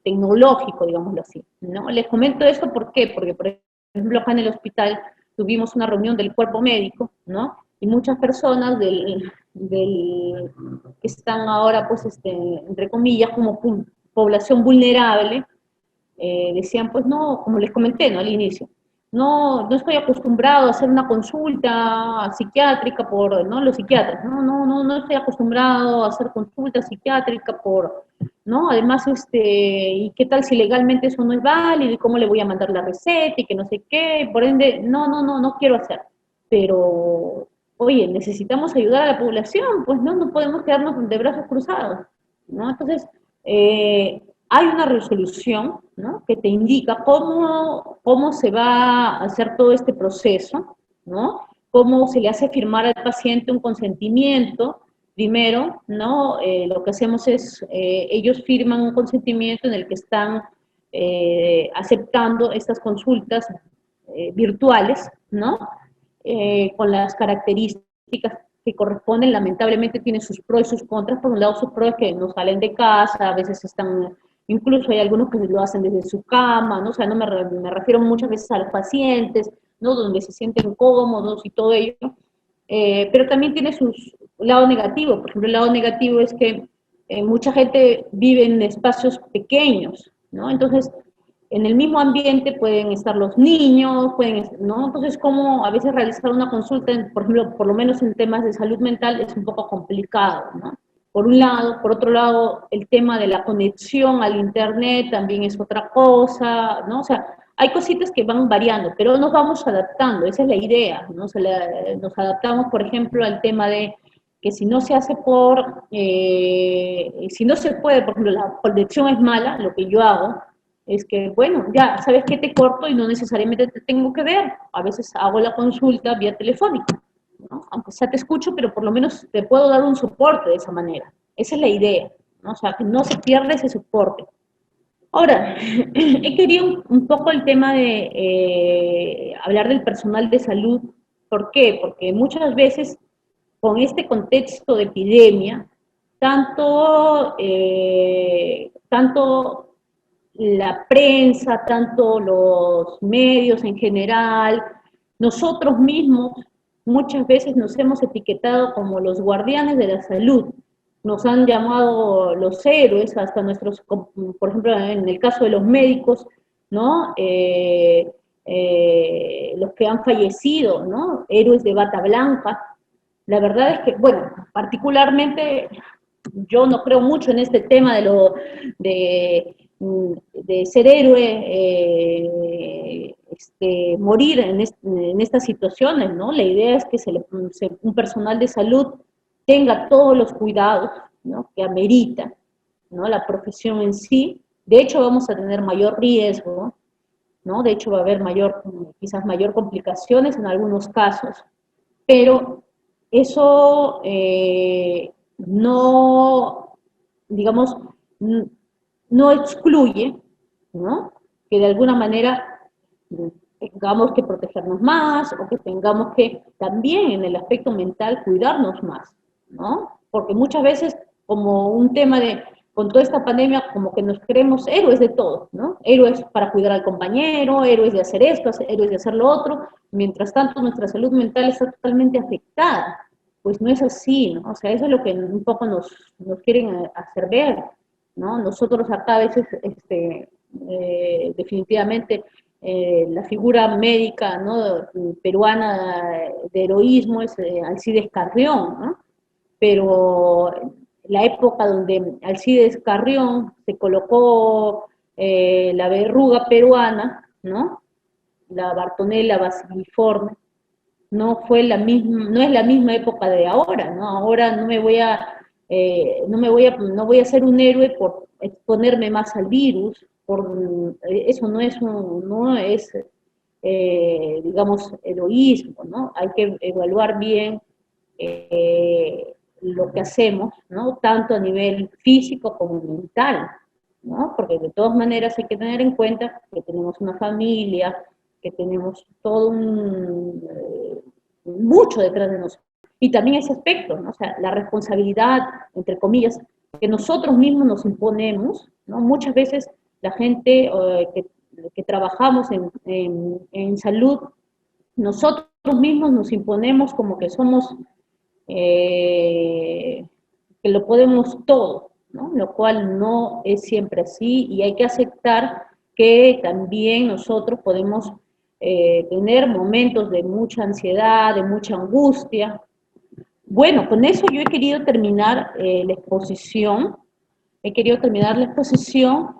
tecnológico, digámoslo así, ¿no? Les comento esto, ¿por qué? Porque, por ejemplo, acá en el hospital tuvimos una reunión del cuerpo médico, ¿no? Y muchas personas que están ahora, pues, entre comillas, como población vulnerable, decían, pues no, como les comenté, ¿no? Al inicio, no estoy acostumbrado a hacer una consulta psiquiátrica por, ¿no? Los psiquiatras, no estoy acostumbrado a hacer consulta psiquiátrica ¿no? Además, ¿y qué tal si legalmente eso no es válido? ¿Y cómo le voy a mandar la receta? Y que no sé qué, por ende, no quiero hacer. Pero, oye, necesitamos ayudar a la población, pues no podemos quedarnos de brazos cruzados, ¿no? Entonces, hay una resolución, ¿no? Que te indica cómo se va a hacer todo este proceso, ¿no? Cómo se le hace firmar al paciente un consentimiento. Primero, ¿no? Lo que hacemos es, ellos firman un consentimiento en el que están aceptando estas consultas virtuales, ¿no? Con las características que corresponden, lamentablemente tiene sus pros y sus contras. Por un lado, sus pros es que no salen de casa, a veces están, incluso hay algunos que lo hacen desde su cama, ¿no? O sea, no me refiero muchas veces a los pacientes, ¿no? Donde se sienten cómodos y todo ello, pero también tiene sus lado negativo. Por ejemplo, el lado negativo es que mucha gente vive en espacios pequeños, ¿no? Entonces, en el mismo ambiente pueden estar los niños, ¿no? Entonces, cómo a veces realizar una consulta, por ejemplo, por lo menos en temas de salud mental, es un poco complicado, ¿no? Por un lado, por otro lado, el tema de la conexión al Internet también es otra cosa, ¿no? O sea, hay cositas que van variando, pero nos vamos adaptando, esa es la idea, ¿no? Nos adaptamos, por ejemplo, al tema de que si no se hace si no se puede, por ejemplo, la conexión es mala, lo que yo hago es que, bueno, ya, ¿sabes qué? Te corto y no necesariamente te tengo que ver. A veces hago la consulta vía telefónica, ¿no? Aunque sea te escucho, pero por lo menos te puedo dar un soporte de esa manera. Esa es la idea, ¿no? O sea, que no se pierda ese soporte. Ahora, he querido un poco el tema de hablar del personal de salud. ¿Por qué? Porque muchas veces con este contexto de epidemia, tanto la prensa, tanto los medios en general, nosotros mismos muchas veces nos hemos etiquetado como los guardianes de la salud, nos han llamado los héroes, hasta nuestros, por ejemplo, en el caso de los médicos, ¿no? Los que han fallecido, ¿no? Héroes de bata blanca. La verdad es que, bueno, particularmente yo no creo mucho en este tema de ser héroe, morir en estas situaciones, ¿no? La idea es que un personal de salud tenga todos los cuidados, ¿no?, que amerita, ¿no?, la profesión en sí. De hecho, vamos a tener mayor riesgo, ¿no? De hecho, va a haber quizás mayor complicaciones en algunos casos, pero eso no, digamos, no excluye, ¿no?, que de alguna manera tengamos que protegernos más o que tengamos que también en el aspecto mental cuidarnos más, ¿no? Porque muchas veces como un tema con toda esta pandemia, como que nos creemos héroes de todo, ¿no? Héroes para cuidar al compañero, héroes de hacer esto, héroes de hacer lo otro, mientras tanto nuestra salud mental está totalmente afectada. Pues no es así, ¿no? O sea, eso es lo que un poco nos quieren hacer ver, ¿no? Nosotros acá a veces, definitivamente, la figura médica, ¿no?, peruana de heroísmo es Alcides Carrión, ¿no? Pero la época donde Alcides Carrión se colocó la verruga peruana, ¿no?, la Bartonella basiliforme, no es la misma época de ahora, ¿no? Ahora no voy a ser un héroe por exponerme más al virus, eso no es digamos, heroísmo, ¿no? Hay que evaluar bien lo que hacemos, ¿no? Tanto a nivel físico como mental, ¿no? Porque de todas maneras hay que tener en cuenta que tenemos una familia, que tenemos mucho detrás de nosotros. Y también ese aspecto, ¿no? O sea, la responsabilidad, entre comillas, que nosotros mismos nos imponemos, ¿no? Muchas veces la gente que trabajamos en salud, nosotros mismos nos imponemos como que somos, que lo podemos todo, ¿no? Lo cual no es siempre así y hay que aceptar que también nosotros podemos tener momentos de mucha ansiedad, de mucha angustia. Bueno, con eso yo he querido terminar la exposición. He querido terminar la exposición.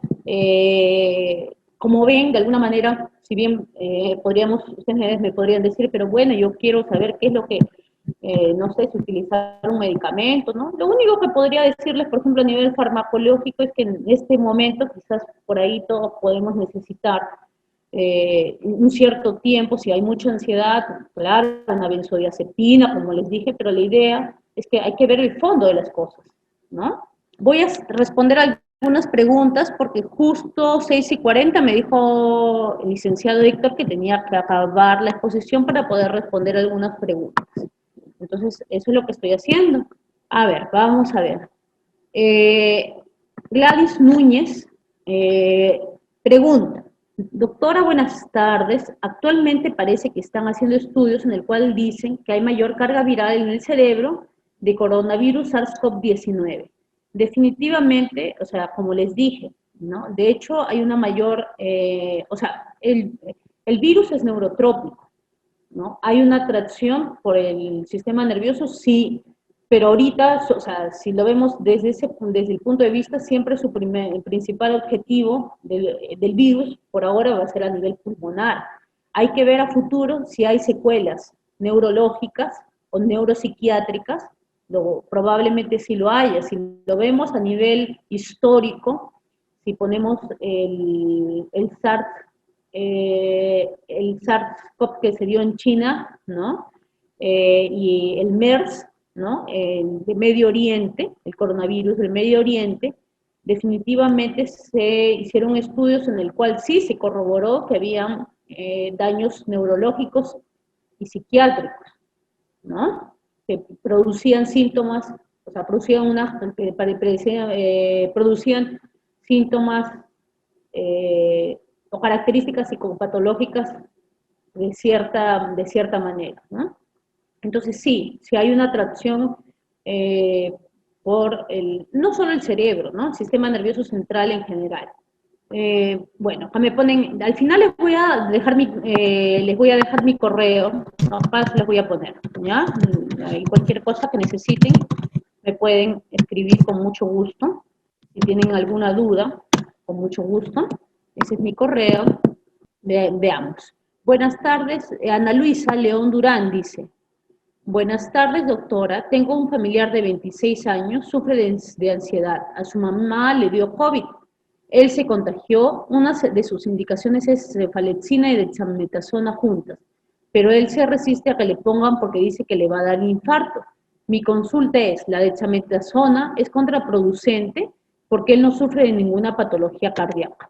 Como ven, de alguna manera, si bien ustedes me podrían decir, pero bueno, yo quiero saber qué es lo que, no sé, si utilizar un medicamento, ¿no? Lo único que podría decirles, por ejemplo, a nivel farmacológico, es que en este momento, quizás por ahí todos podemos necesitar un cierto tiempo, si hay mucha ansiedad, claro, una benzodiazepina, como les dije, pero la idea es que hay que ver el fondo de las cosas, ¿no? Voy a responder algunas preguntas porque justo 6:40 me dijo el licenciado Héctor que tenía que acabar la exposición para poder responder algunas preguntas. Entonces, eso es lo que estoy haciendo. A ver, vamos a ver. Eh, Gladys Núñez pregunta, doctora, buenas tardes. Actualmente parece que están haciendo estudios en el cual dicen que hay mayor carga viral en el cerebro de coronavirus SARS-CoV-19. Definitivamente, o sea, como les dije, ¿no? De hecho, hay una mayor, o sea, el virus es neurotrópico, ¿no? Hay una atracción por el sistema nervioso, sí, pero ahorita, o sea, si lo vemos desde el punto de vista, siempre el principal objetivo del virus, por ahora, va a ser a nivel pulmonar. Hay que ver a futuro si hay secuelas neurológicas o neuropsiquiátricas, probablemente sí lo haya. Si lo vemos a nivel histórico, si ponemos el SARS-CoV que se dio en China, ¿no? Y el MERS, ¿no? El de Medio Oriente, el coronavirus del Medio Oriente, definitivamente se hicieron estudios en el cual sí se corroboró que habían daños neurológicos y psiquiátricos, ¿no? Que producían síntomas, o sea, producían síntomas o características psicopatológicas de cierta manera, ¿no? Entonces sí hay una atracción por no solo el cerebro, ¿no? El sistema nervioso central en general. Bueno, acá me ponen, al final les voy a dejar mi correo, acá les voy a poner, ¿ya? Ahí cualquier cosa que necesiten, me pueden escribir con mucho gusto. Si tienen alguna duda, con mucho gusto. Ese es mi correo. Veamos. Buenas tardes, Ana Luisa León Durán dice. Buenas tardes, doctora. Tengo un familiar de 26 años, sufre de ansiedad. A su mamá le dio COVID. Él se contagió. Una de sus indicaciones es cefalexina y dexametasona juntas, pero él se resiste a que le pongan porque dice que le va a dar infarto. Mi consulta es, ¿la dexametasona es contraproducente porque él no sufre de ninguna patología cardíaca?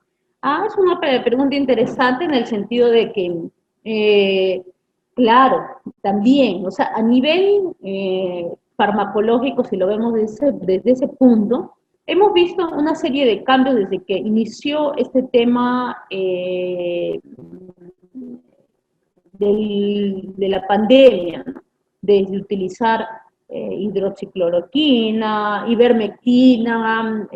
Es una pregunta interesante en el sentido de que claro, también, o sea, a nivel farmacológico, si lo vemos desde ese punto, hemos visto una serie de cambios desde que inició este tema de la pandemia, ¿no? Desde utilizar hidroxicloroquina, ivermectina,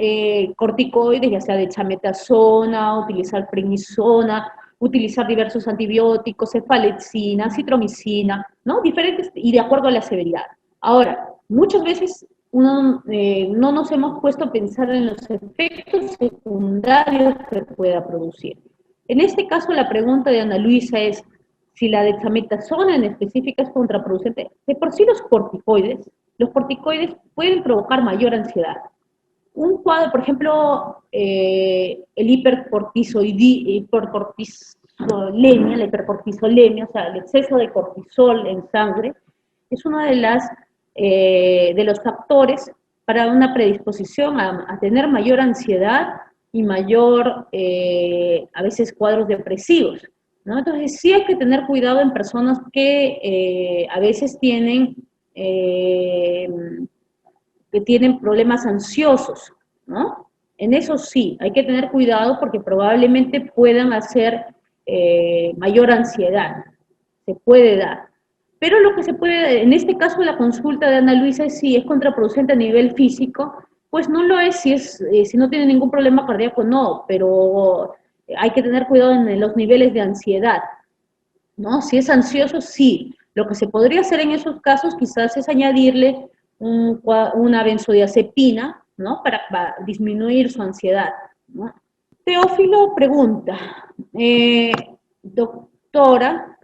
corticoides, ya sea dexametasona, utilizar prednisona, utilizar diversos antibióticos, cefalexina, citromicina, ¿no? Diferentes y de acuerdo a la severidad. Ahora, muchas veces no nos hemos puesto a pensar en los efectos secundarios que pueda producir. En este caso, la pregunta de Ana Luisa es si la dexametasona en específica es contraproducente. De por sí los corticoides pueden provocar mayor ansiedad. Un cuadro, por ejemplo, el hipercortisolemia, la hipercortisolemia, o sea, el exceso de cortisol en sangre, es uno de los factores para una predisposición a tener mayor ansiedad y mayor, a veces, cuadros depresivos, ¿no? Entonces, sí hay que tener cuidado en personas que a veces eh, tienen problemas ansiosos, ¿no? En eso sí, hay que tener cuidado porque probablemente puedan hacer mayor ansiedad, se puede dar. Pero lo que se puede, en este caso la consulta de Ana Luisa es si es contraproducente a nivel físico, pues no lo es si no tiene ningún problema cardíaco, no, pero hay que tener cuidado en los niveles de ansiedad, ¿no? Si es ansioso, sí. Lo que se podría hacer en esos casos quizás es añadirle una benzodiazepina, ¿no? Para disminuir su ansiedad, ¿no? Teófilo pregunta, doctora,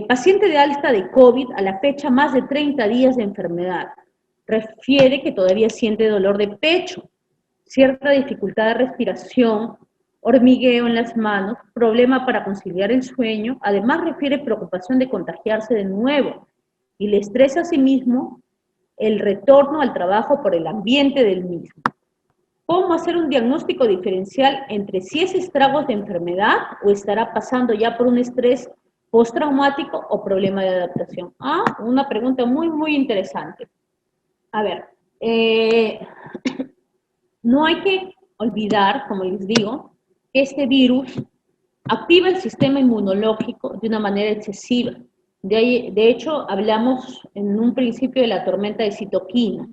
paciente de alta de COVID, a la fecha más de 30 días de enfermedad, refiere que todavía siente dolor de pecho, cierta dificultad de respiración, hormigueo en las manos, problema para conciliar el sueño, además refiere preocupación de contagiarse de nuevo y le estresa a sí mismo el retorno al trabajo por el ambiente del mismo. ¿Cómo hacer un diagnóstico diferencial entre si es estragos de enfermedad o estará pasando ya por un estrés postraumático o problema de adaptación? Una pregunta muy, muy interesante. A ver, no hay que olvidar, como les digo, que este virus activa el sistema inmunológico de una manera excesiva. De hecho, hablamos en un principio de la tormenta de citoquinas.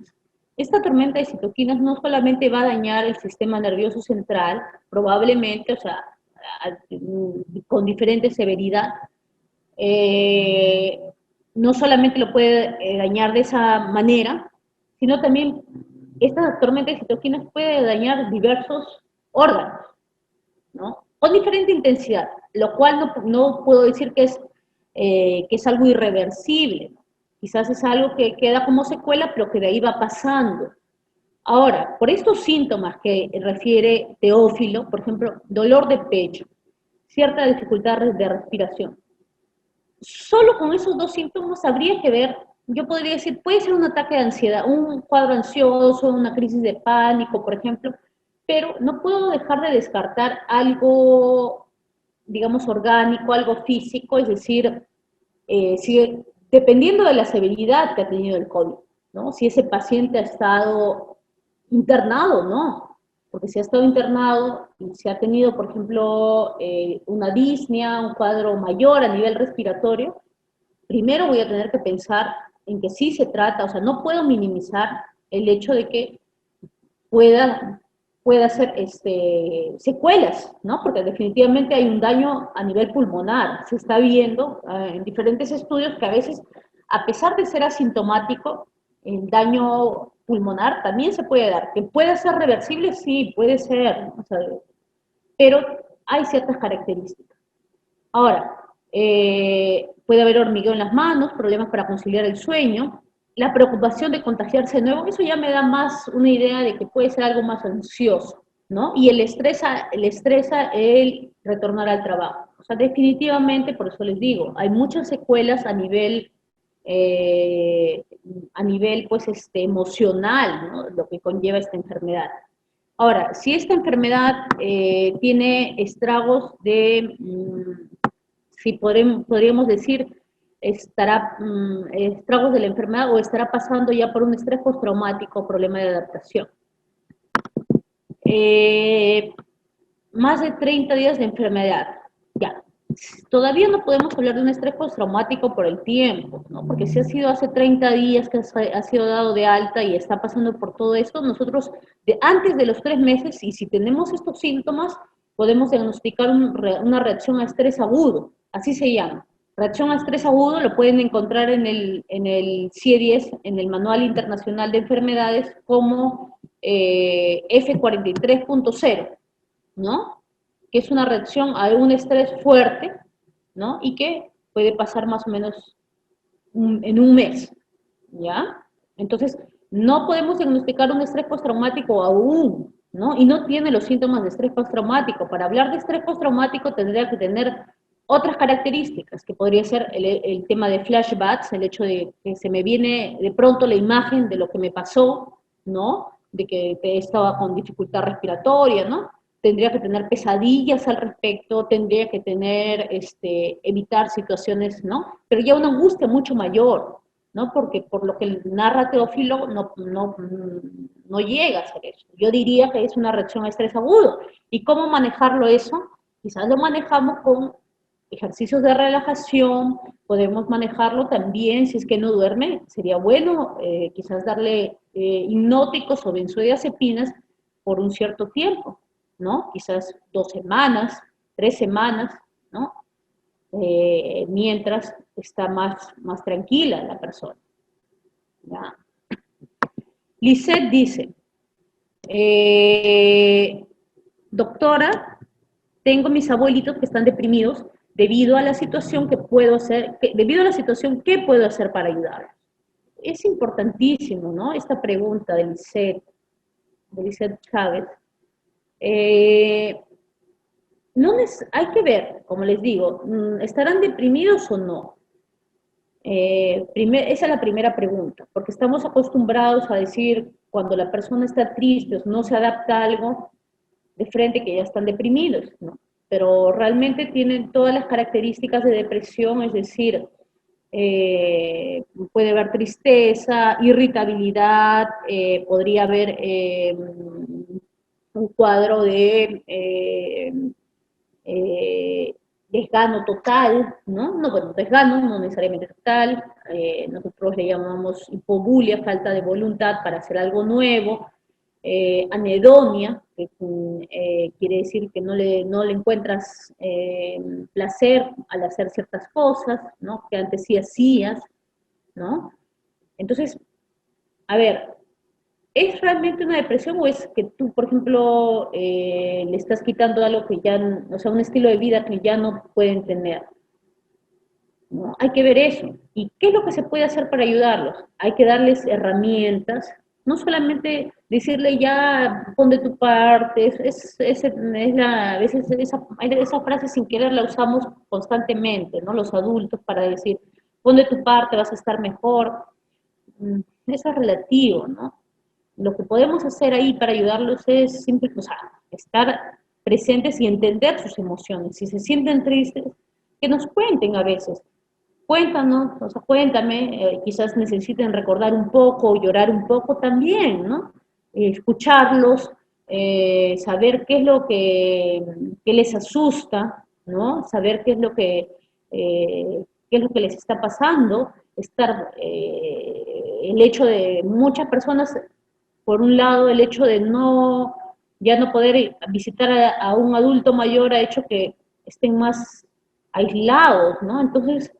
Esta tormenta de citoquinas no solamente va a dañar el sistema nervioso central, probablemente, o sea, con diferente severidad, no solamente lo puede dañar de esa manera, sino también esta tormenta de citoquinas puede dañar diversos órganos, ¿no? Con diferente intensidad, lo cual no puedo decir que es algo irreversible, ¿no? Quizás es algo que queda como secuela, pero que de ahí va pasando. Ahora, por estos síntomas que refiere Teófilo, por ejemplo, dolor de pecho, cierta dificultad de respiración, solo con esos dos síntomas habría que ver, yo podría decir, puede ser un ataque de ansiedad, un cuadro ansioso, una crisis de pánico, por ejemplo, pero no puedo dejar de descartar algo, digamos, orgánico, algo físico, es decir, dependiendo de la severidad que ha tenido el COVID, ¿no? Si ese paciente ha estado internado, ¿no? Porque si ha estado internado y si ha tenido, por ejemplo, una disnea, un cuadro mayor a nivel respiratorio, primero voy a tener que pensar en que sí se trata, o sea, no puedo minimizar el hecho de que pueda ser secuelas, ¿no? Porque definitivamente hay un daño a nivel pulmonar. Se está viendo en diferentes estudios que a veces, a pesar de ser asintomático, el daño pulmonar también se puede dar. Que puede ser reversible, sí, puede ser, o sea, pero hay ciertas características. Ahora, puede haber hormigueo en las manos, problemas para conciliar el sueño, la preocupación de contagiarse de nuevo, eso ya me da más una idea de que puede ser algo más ansioso, ¿no? Y el estresa el retornar al trabajo. O sea, definitivamente, por eso les digo, hay muchas secuelas eh, a nivel pues, emocional, ¿no? Lo que conlleva esta enfermedad. Ahora, si esta enfermedad tiene estragos de si podríamos decir, estará estragos de la enfermedad o estará pasando ya por un estrés postraumático, problema de adaptación. Eh, Más de 30 días de enfermedad, ya. Todavía no podemos hablar de un estrés postraumático por el tiempo, ¿no? Porque si ha sido hace 30 días que ha sido dado de alta y está pasando por todo esto, nosotros antes de los 3 meses, y si tenemos estos síntomas, podemos diagnosticar una reacción a estrés agudo, así se llama. Reacción a estrés agudo lo pueden encontrar en el CIE-10, en el Manual Internacional de Enfermedades, como F43.0, ¿no? Que es una reacción a un estrés fuerte, ¿no? Y que puede pasar más o menos en un mes, ¿ya? Entonces, no podemos diagnosticar un estrés postraumático aún, ¿no? Y no tiene los síntomas de estrés postraumático. Para hablar de estrés postraumático tendría que tener otras características, que podría ser el tema de flashbacks, el hecho de que se me viene de pronto la imagen de lo que me pasó, ¿no? De que estaba con dificultad respiratoria, ¿no? Tendría que tener pesadillas al respecto, tendría que tener, evitar situaciones, ¿no? Pero ya una angustia mucho mayor, ¿no? Porque por lo que narra Teófilo, no llega a ser eso. Yo diría que es una reacción a estrés agudo. ¿Y cómo manejarlo eso? Quizás lo manejamos con ejercicios de relajación, podemos manejarlo también, si es que no duerme, sería bueno quizás darle hipnóticos o benzodiazepinas por un cierto tiempo, ¿no? Quizás 2 semanas, 3 semanas, ¿no? Mientras está más tranquila la persona. ¿Ya? Lisette dice, eh, doctora, tengo mis abuelitos que están deprimidos debido a la situación debido a la situación, ¿qué puedo hacer para ayudarlos? Es importantísimo, ¿no? Esta pregunta de Lisette Chávez. No hay que ver, como les digo, ¿estarán deprimidos o no? Esa es la primera pregunta, porque estamos acostumbrados a decir cuando la persona está triste o no se adapta a algo, de frente que ya están deprimidos, ¿no? Pero realmente tienen todas las características de depresión, es decir, puede haber tristeza, irritabilidad, podría haber un cuadro de eh, desgano total, ¿no? No, bueno, desgano, no necesariamente total, nosotros le llamamos hipobulia, falta de voluntad para hacer algo nuevo, anedonia, que quiere decir que no le encuentras placer al hacer ciertas cosas, ¿no? Que antes sí hacías, ¿no? Entonces, a ver, ¿es realmente una depresión o es que tú, por ejemplo, le estás quitando algo que ya, o sea, un estilo de vida que ya no pueden tener? ¿No? Hay que ver eso. ¿Y qué es lo que se puede hacer para ayudarlos? Hay que darles herramientas, no solamente decirle ya pon de tu parte, a veces esa frase sin querer la usamos constantemente, ¿no? Los adultos para decir pon de tu parte, vas a estar mejor. Eso es relativo, ¿no? Lo que podemos hacer ahí para ayudarlos es o sea, estar presentes y entender sus emociones. Si se sienten tristes, que nos cuenten a veces. Cuéntanos, o sea, cuéntame, quizás necesiten recordar un poco, llorar un poco también, ¿no? Escucharlos, saber qué es lo que les asusta, ¿no? Saber qué es lo que les está pasando estar, el hecho de muchas personas, por un lado, el hecho de ya no poder visitar a un adulto mayor ha hecho que estén más aislados, ¿no? Entonces,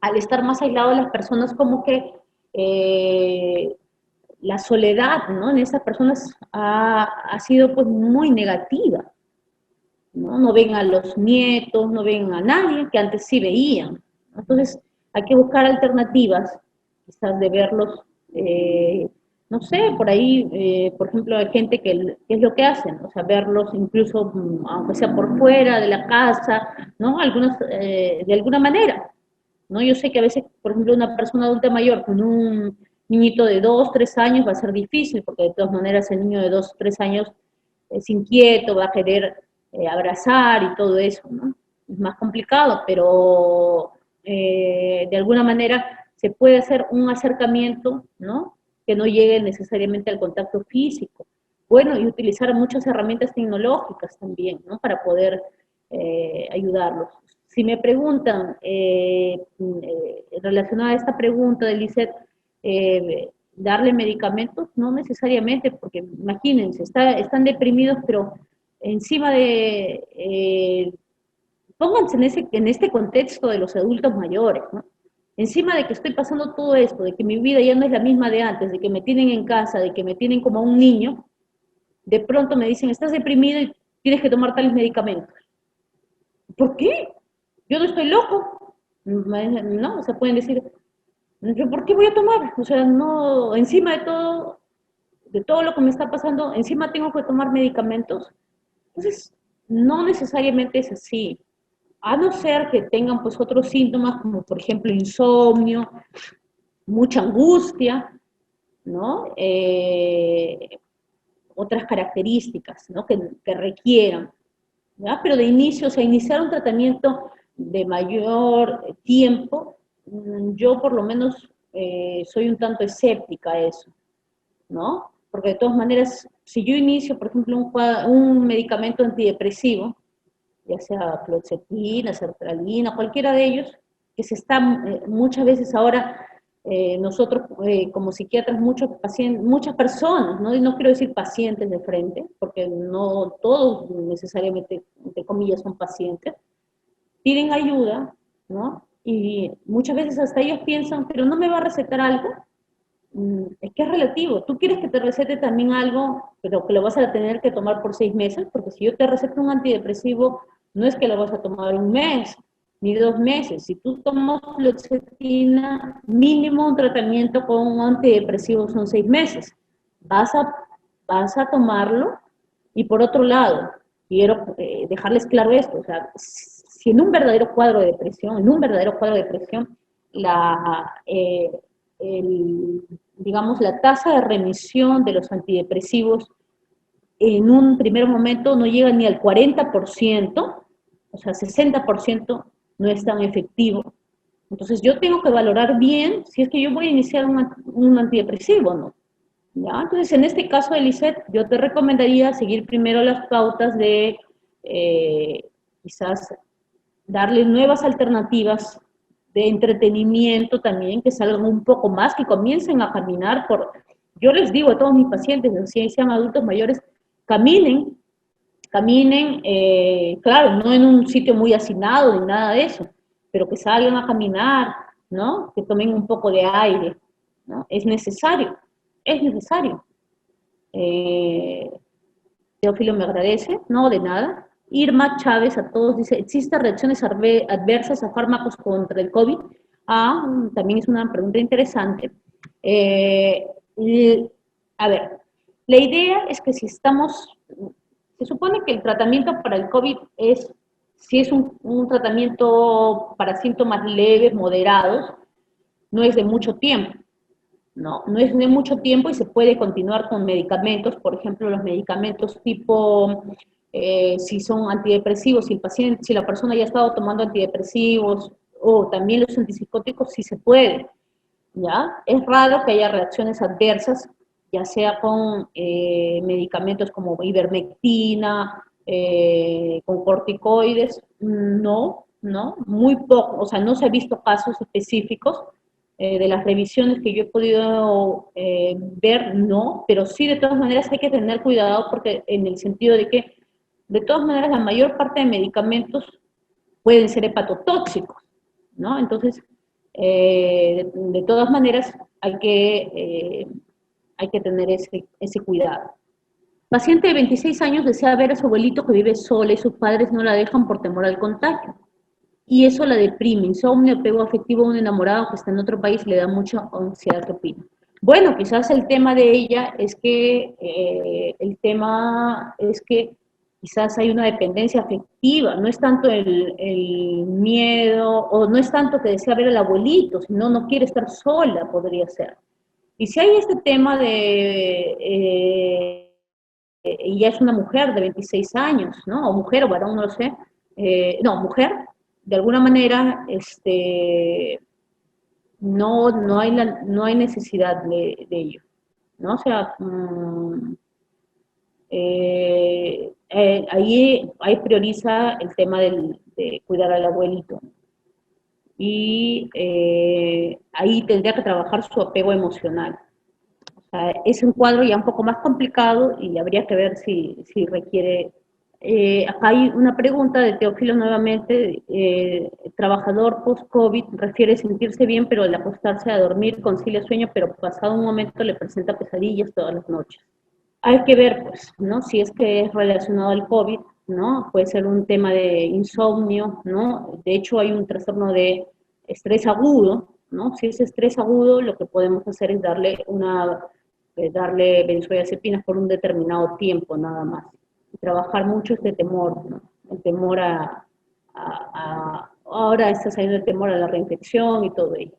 al estar más aislados las personas como que eh, la soledad, ¿no? En esas personas ha sido pues muy negativa, ¿no? No ven a los nietos, no ven a nadie que antes sí veían. Entonces, hay que buscar alternativas, quizás de verlos, no sé, por ahí, por ejemplo, hay gente que es lo que hacen, o sea, verlos incluso, aunque sea por fuera de la casa, ¿no? Algunos, de alguna manera, ¿no? Yo sé que a veces, por ejemplo, una persona adulta mayor con un niñito de 2, 3 años va a ser difícil, porque de todas maneras el niño de 2, 3 años es inquieto, va a querer abrazar y todo eso, ¿no? Es más complicado, pero de alguna manera se puede hacer un acercamiento, ¿no? Que no llegue necesariamente al contacto físico. Bueno, y utilizar muchas herramientas tecnológicas también, ¿no? Para poder ayudarlos. Si me preguntan, relacionada a esta pregunta de Lisette, darle medicamentos, no necesariamente, porque imagínense, están deprimidos, pero encima de, pónganse en este contexto de los adultos mayores, ¿no? Encima de que estoy pasando todo esto, de que mi vida ya no es la misma de antes, de que me tienen en casa, de que me tienen como un niño, de pronto me dicen, estás deprimido y tienes que tomar tales medicamentos. ¿Por qué? Yo no estoy loco. No, o sea, pueden decir, ¿yo por qué voy a tomar? O sea, no, encima de todo lo que me está pasando, encima tengo que tomar medicamentos. Entonces, no necesariamente es así. A no ser que tengan pues otros síntomas como por ejemplo insomnio, mucha angustia, ¿no? Otras características, ¿no? Que requieran, ¿ya? Pero de inicio, o sea, iniciar un tratamiento de mayor tiempo, yo por lo menos soy un tanto escéptica a eso, ¿no? Porque de todas maneras, si yo inicio, por ejemplo, un medicamento antidepresivo, ya sea fluoxetina, sertralina, cualquiera de ellos, que se están muchas veces ahora nosotros como psiquiatras, muchos pacientes, muchas personas, ¿no? Y no quiero decir pacientes de frente, porque no todos necesariamente, entre comillas, son pacientes, piden ayuda, ¿no? Y muchas veces hasta ellos piensan, pero no me va a recetar algo. Es que es relativo. Tú quieres que te recete también algo, pero que lo vas a tener que tomar por 6 meses, porque si yo te receto un antidepresivo, no es que lo vas a tomar un mes, ni 2 meses. Si tú tomas fluoxetina, mínimo un tratamiento con un antidepresivo son 6 meses. Vas a, vas a tomarlo, y por otro lado, quiero dejarles claro esto, o sea, si en un verdadero cuadro de depresión, la, digamos, la tasa de remisión de los antidepresivos en un primer momento no llega ni al 40%, o sea, 60% no es tan efectivo. Entonces yo tengo que valorar bien si es que yo voy a iniciar un antidepresivo, ¿no? ¿Ya? Entonces, en este caso de Lisette, yo te recomendaría seguir primero las pautas de eh, quizás darle nuevas alternativas de entretenimiento también, que salgan un poco más, que comiencen a caminar yo les digo a todos mis pacientes, si sean adultos mayores, caminen, claro, no en un sitio muy hacinado ni nada de eso, pero que salgan a caminar, ¿no? Que tomen un poco de aire, ¿no? Es necesario. Eh, Teófilo me agradece, no, de nada. Irma Chávez a todos dice, ¿existen reacciones adversas a fármacos contra el COVID? También es una pregunta interesante. Eh, a ver, la idea es que si se supone que el tratamiento para el COVID si es un tratamiento para síntomas leves, moderados, no es de mucho tiempo. No es de mucho tiempo y se puede continuar con medicamentos, por ejemplo, los medicamentos tipo, si son antidepresivos, si la persona ya ha estado tomando antidepresivos o también los antipsicóticos, sí se puede, ¿ya? Es raro que haya reacciones adversas, ya sea con medicamentos como ivermectina, con corticoides, no, muy poco, o sea, no se ha visto casos específicos, de las revisiones que yo he podido ver, no, pero sí de todas maneras hay que tener cuidado porque en el sentido de que de todas maneras la mayor parte de medicamentos pueden ser hepatotóxicos, ¿no? Entonces, de todas maneras hay que tener ese cuidado. Paciente de 26 años desea ver a su abuelito que vive sola y sus padres no la dejan por temor al contagio. Y eso la deprime, insomnio, apego afectivo a un enamorado que está en otro país le da mucha ansiedad, ¿qué opina? Bueno, quizás el tema de ella es que, quizás hay una dependencia afectiva, no es tanto el miedo, o no es tanto que desea ver al abuelito, sino no quiere estar sola, podría ser. Y si hay este tema ella es una mujer de 26 años, ¿no? O mujer o varón, no lo sé. No, mujer, de alguna manera, no hay necesidad de ello, ¿no? O sea, ahí prioriza el tema de cuidar al abuelito. Y ahí tendría que trabajar su apego emocional. Es un cuadro ya un poco más complicado y habría que ver si requiere. Acá hay una pregunta de Teófilo nuevamente. Trabajador post-COVID refiere sentirse bien, pero al acostarse a dormir concilia sueño, pero pasado un momento le presenta pesadillas todas las noches. Hay que ver, pues, ¿no? Si es que es relacionado al COVID, ¿no? Puede ser un tema de insomnio, ¿no? De hecho, hay un trastorno de estrés agudo, ¿no? Si es estrés agudo, lo que podemos hacer es darle benzodiazepinas por un determinado tiempo, nada más. Y trabajar mucho este temor, ¿no? El temor ahora está saliendo el temor a la reinfección y todo ello.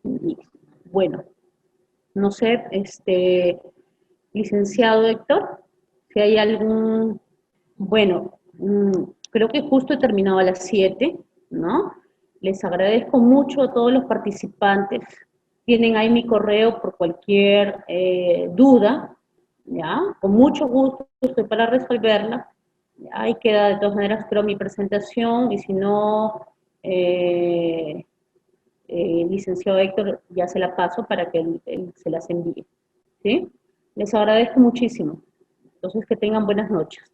Y, bueno, no sé, licenciado Héctor, si hay algún, bueno, creo que justo he terminado a las 7, ¿no? Les agradezco mucho a todos los participantes. Tienen ahí mi correo por cualquier duda, ¿ya? Con mucho gusto estoy para resolverla. Ahí queda de todas maneras, creo, mi presentación y si no, licenciado Héctor, ya se la paso para que él se las envíe. ¿Sí? Les agradezco muchísimo. Entonces, que tengan buenas noches.